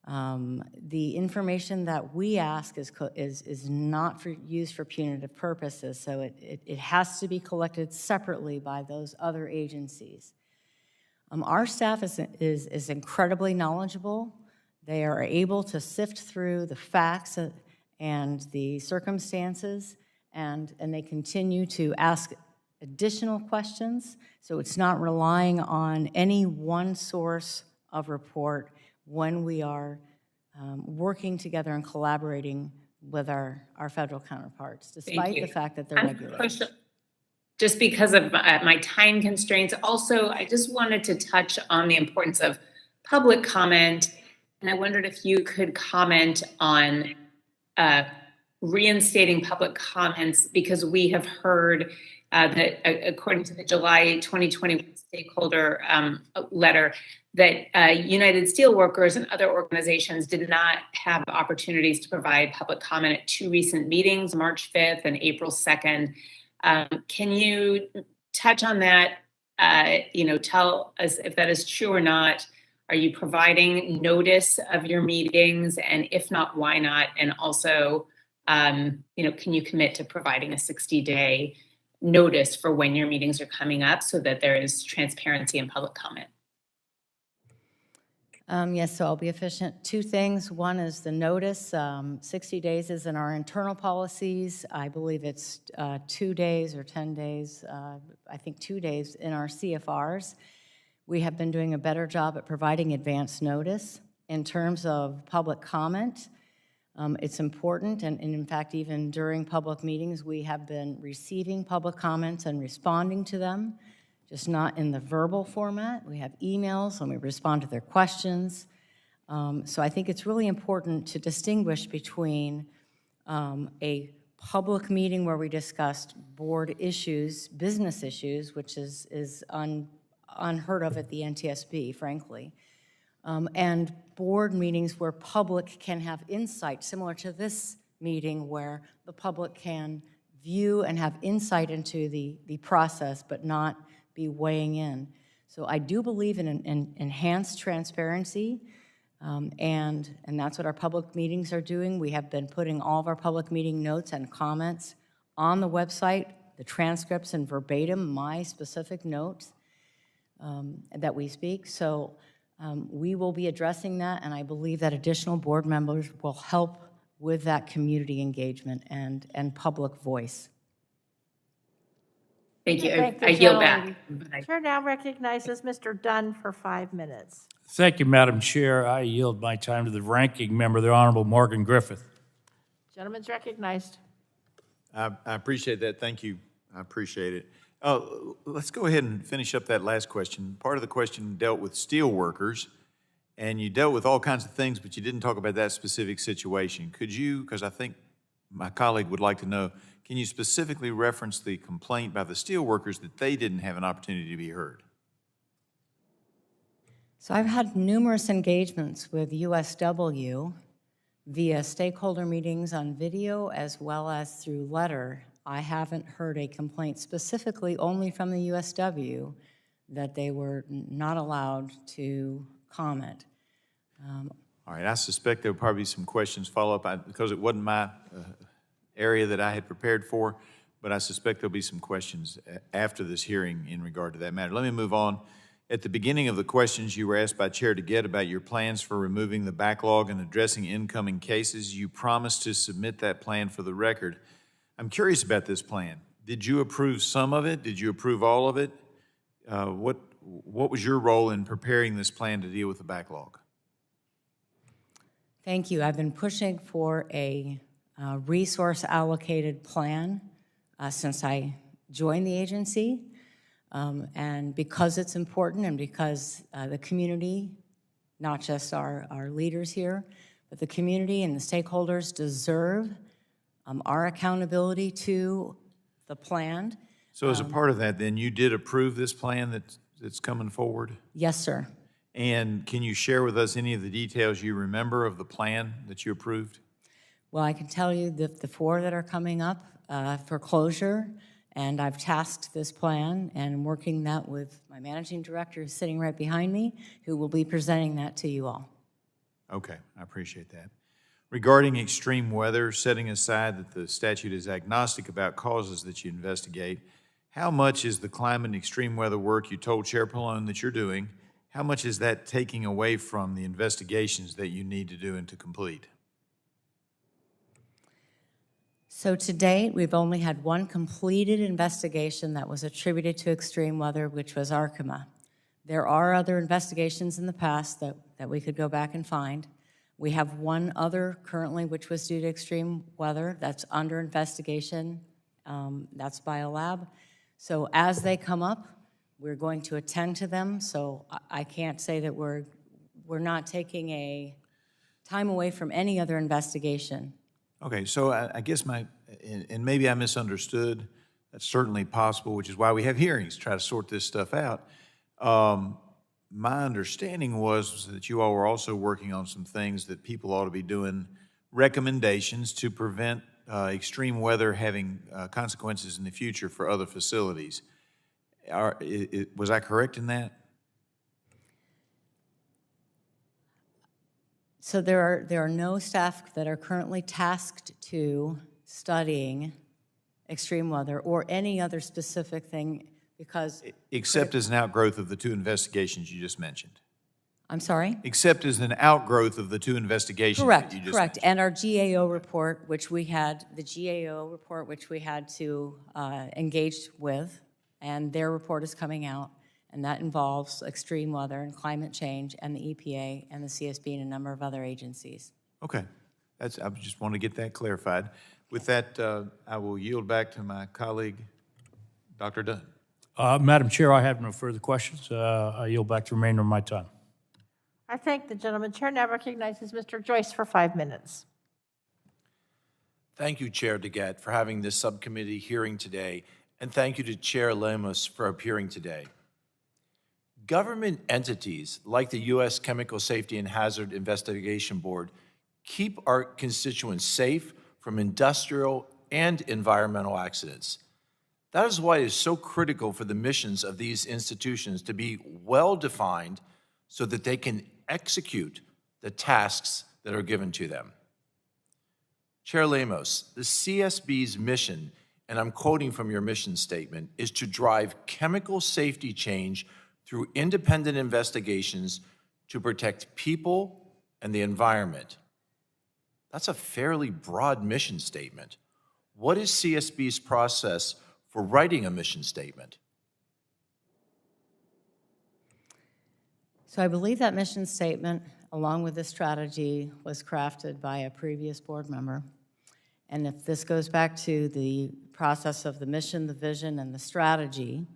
The information that we ask is not used for punitive purposes, so it has to be collected separately by those other agencies. Our staff is incredibly knowledgeable. They are able to sift through the facts and the circumstances, and they continue to ask additional questions, so it's not relying on any one source of report when we are working together and collaborating with our federal counterparts, despite the fact that they're regulated. Just because of my time constraints, also, I just wanted to touch on the importance of public comment, and I wondered if you could comment on reinstating public comments, because we have heard that according to the July 2021 stakeholder letter, that United Steelworkers and other organizations did not have opportunities to provide public comment at two recent meetings, March 5th and April 2nd. Can you touch on that? Tell us if that is true or not. Are you providing notice of your meetings? And if not, why not? And also, can you commit to providing a 60-day notice for when your meetings are coming up so that there is transparency and public comment? Yes, so I'll be efficient. Two things. One is the notice. 60 days is in our internal policies. I believe it's 2 days or 10 days. I think 2 days in our CFRs. We have been doing a better job at providing advance notice. In terms of public comment, it's important, and in fact, even during public meetings, we have been receiving public comments and responding to them, just not in the verbal format. We have emails and we respond to their questions. So I think it's really important to distinguish between a public meeting where we discussed board issues, business issues, which is unheard of at the NTSB, frankly, and board meetings where public can have insight, similar to this meeting where the public can view and have insight into the process, but not be weighing in. So I do believe in an enhanced transparency, and that's what our public meetings are doing. We have been putting all of our public meeting notes and comments on the website, the transcripts and verbatim, my specific notes that we speak. So we will be addressing that, and I believe that additional board members will help with that community engagement and public voice. Thank you. Thank the I yield back. gentleman. Chair now recognizes Mr. Dunn for 5 minutes. Thank you, Madam Chair. I yield my time to the ranking member, the Honorable Morgan Griffith. Gentleman's recognized. I appreciate that. Thank you. I appreciate it. Let's go ahead and finish up that last question. Part of the question dealt with steel workers, and you dealt with all kinds of things, but you didn't talk about that specific situation. Could you, because I think my colleague would like to know, can you specifically reference the complaint by the steel workers that they didn't have an opportunity to be heard? So I've had numerous engagements with USW via stakeholder meetings on video as well as through letter. I haven't heard a complaint specifically only from the USW that they were not allowed to comment. All right, I suspect there will probably be some questions follow up because it wasn't my area that I had prepared for, but I suspect there'll be some questions after this hearing in regard to that matter. Let me move on. At the beginning of the questions, you were asked by Chair DeGette about your plans for removing the backlog and addressing incoming cases. You promised to submit that plan for the record. I'm curious about this plan. Did you approve some of it? Did you approve all of it? What was your role in preparing this plan to deal with the backlog? Thank you. I've been pushing for a resource allocated plan since I joined the agency. And because it's important and because the community, not just our leaders here, but the community and the stakeholders deserve our accountability to the plan. So as a part of that, then, you did approve this plan that's coming forward? Yes, sir. And can you share with us any of the details you remember of the plan that you approved? Well, I can tell you the 4 that are coming up for closure, and I've tasked this plan and working that with my managing director who's sitting right behind me, who will be presenting that to you all. Okay, I appreciate that. Regarding extreme weather, setting aside that the statute is agnostic about causes that you investigate, how much is the climate and extreme weather work you told Chair Pallone that you're doing, how much is that taking away from the investigations that you need to do and to complete? So to date, we've only had one completed investigation that was attributed to extreme weather, which was Arkema. There are other investigations in the past that we could go back and find. We have one other currently, which was due to extreme weather, that's under investigation. That's Biolab. So as they come up, we're going to attend to them. So I can't say that we're not taking a time away from any other investigation. Okay, so I guess and maybe I misunderstood, that's certainly possible, which is why we have hearings, to try to sort this stuff out. My understanding was that you all were also working on some things that people ought to be doing, recommendations to prevent extreme weather having consequences in the future for other facilities. Was I correct in that? So there are no staff that are currently tasked to studying extreme weather or any other specific thing because... Except as an outgrowth of the two investigations you just mentioned. I'm sorry? Except as an outgrowth of the two investigations that you just Correct. mentioned. And our GAO report, which we had, to engage with, and their report is coming out, and that involves extreme weather and climate change and the EPA and the CSB and a number of other agencies. Okay. I just want to get that clarified. With that, I will yield back to my colleague, Dr. Dunn. Madam Chair, I have no further questions. I yield back the remainder of my time. I thank the gentleman. Chair now recognizes Mr. Joyce for 5 minutes. Thank you, Chair DeGette, for having this subcommittee hearing today, and thank you to Chair Lemos for appearing today. Government entities like the U.S. Chemical Safety and Hazard Investigation Board keep our constituents safe from industrial and environmental accidents. That is why it is so critical for the missions of these institutions to be well-defined so that they can execute the tasks that are given to them. Chair Lemos, the CSB's mission, and I'm quoting from your mission statement, is to drive chemical safety change through independent investigations to protect people and the environment. That's a fairly broad mission statement. What is CSB's process for writing a mission statement? So I believe that mission statement, along with this strategy, was crafted by a previous board member. And if this goes back to the process of the mission, the vision, and the strategy,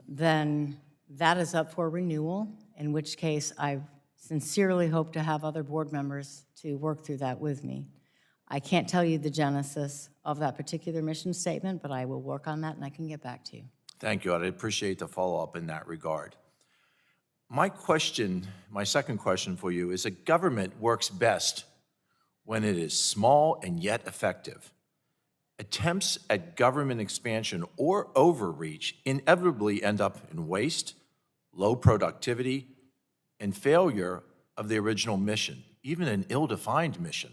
then that is up for renewal, in which case I sincerely hope to have other board members to work through that with me. I can't tell you the genesis of that particular mission statement, but I will work on that and I can get back to you. Thank you. I'd appreciate the follow-up in that regard. My second question for you is that government works best when it is small and yet effective. Attempts at government expansion or overreach inevitably end up in waste, low productivity, and failure of the original mission, even an ill-defined mission.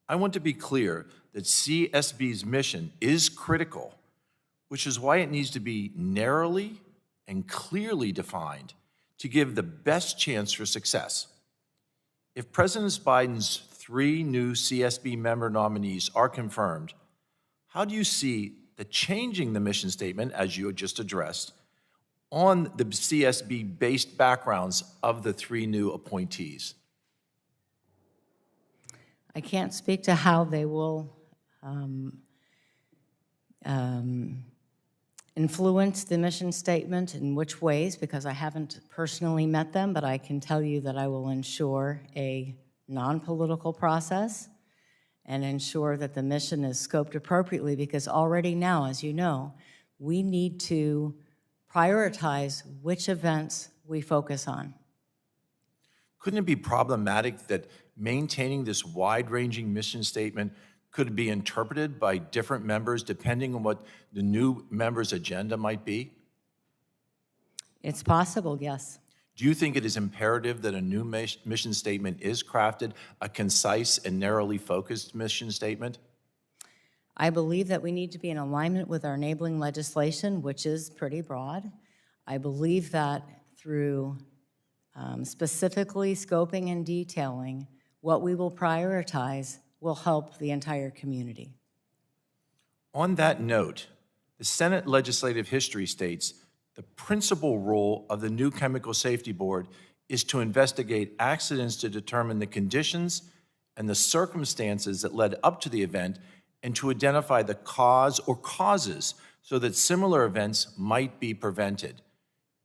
I want to be clear that CSB's mission is critical, which is why it needs to be narrowly and clearly defined to give the best chance for success. If President Biden's 3 new CSB member nominees are confirmed, how do you see the changing the mission statement, as you had just addressed, on the CSB-based backgrounds of the 3 new appointees? I can't speak to how they will influence the mission statement in which ways, because I haven't personally met them, but I can tell you that I will ensure a non-political process and ensure that the mission is scoped appropriately, because already now, as you know, we need to prioritize which events we focus on. Couldn't it be problematic that maintaining this wide-ranging mission statement could be interpreted by different members depending on what the new member's agenda might be? It's possible, yes. Do you think it is imperative that a new mission statement is crafted, a concise and narrowly focused mission statement? I believe that we need to be in alignment with our enabling legislation, which is pretty broad. I believe that through specifically scoping and detailing what we will prioritize will help the entire community. On that note, the Senate legislative history states the principal role of the new Chemical Safety Board is to investigate accidents to determine the conditions and the circumstances that led up to the event and to identify the cause or causes so that similar events might be prevented.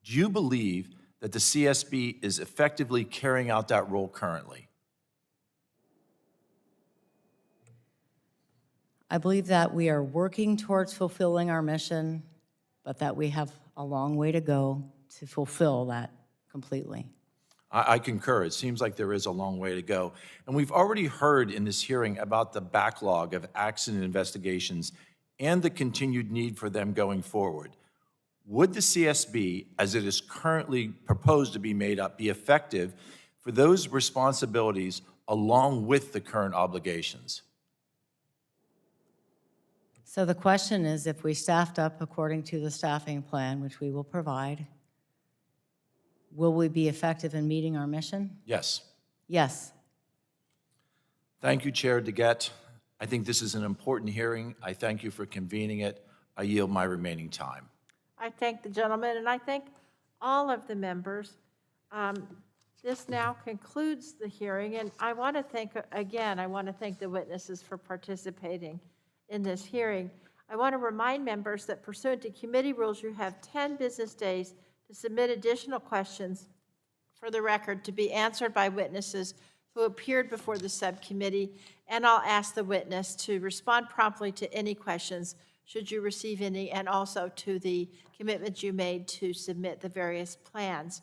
Do you believe that the CSB is effectively carrying out that role currently? I believe that we are working towards fulfilling our mission, but that we have a long way to go to fulfill that completely. I concur. It seems like there is a long way to go. And we've already heard in this hearing about the backlog of accident investigations and the continued need for them going forward. Would the CSB, as it is currently proposed to be made up, be effective for those responsibilities along with the current obligations? So the question is, if we staffed up according to the staffing plan, which we will provide, will we be effective in meeting our mission? Yes. Yes. Thank you, Chair DeGette. I think this is an important hearing. I thank you for convening it. I yield my remaining time. I thank the gentleman, and I thank all of the members. This now concludes the hearing, and I want to thank, again, I want to thank the witnesses for participating in this hearing. I want to remind members that pursuant to committee rules, you have 10 business days to submit additional questions for the record to be answered by witnesses who appeared before the subcommittee, and I'll ask the witness to respond promptly to any questions should you receive any, and also to the commitments you made to submit the various plans.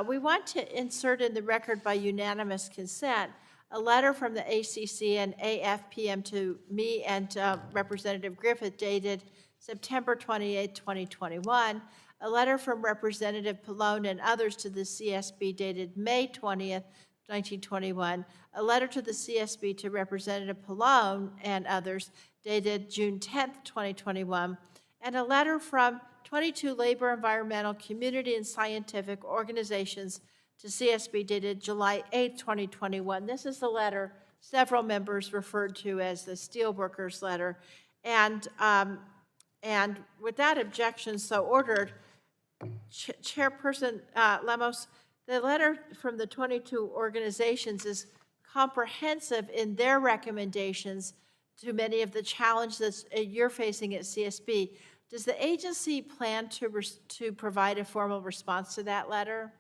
We want to insert in the record by unanimous consent a letter from the ACC and AFPM to me and Representative Griffith dated September 28, 2021, a letter from Representative Pallone and others to the CSB dated May 20th, 1921, a letter to the CSB to Representative Pallone and others dated June 10th, 2021, and a letter from 22 labor, environmental, community, and scientific organizations to CSB dated July 8, 2021. This is the letter several members referred to as the Steelworkers letter. And without objection so ordered, Chairperson Lemos, the letter from the 22 organizations is comprehensive in their recommendations to many of the challenges you're facing at CSB. Does the agency plan to provide a formal response to that letter?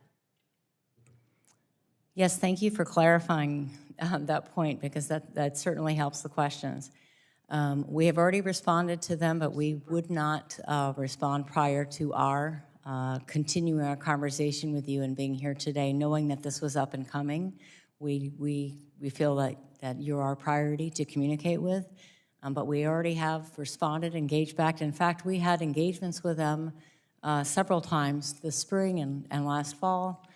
Yes, thank you for clarifying that point, because that certainly helps the questions. We have already responded to them, but we would not respond prior to our continuing our conversation with you and being here today, knowing that this was up and coming. We feel that you're our priority to communicate with, but we already have responded, engaged back. In fact, we had engagements with them several times this spring and last fall.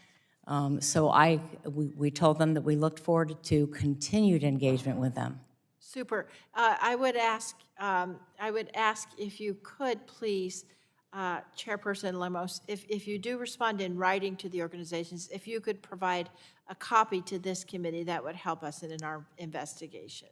So we told them that we looked forward to continued engagement with them. Super. I would ask if you could please, Chairperson Lemos, if you do respond in writing to the organizations, if you could provide a copy to this committee, that would help us in our investigation.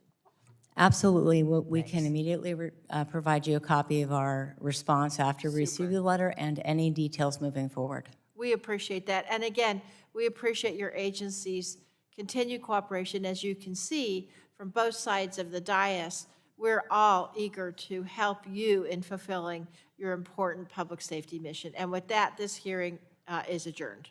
Absolutely. We can immediately provide you a copy of our response after we receive the letter and any details moving forward. We appreciate that. And again, we appreciate your agency's continued cooperation. As you can see from both sides of the dais, we're all eager to help you in fulfilling your important public safety mission. And with that, this hearing is adjourned.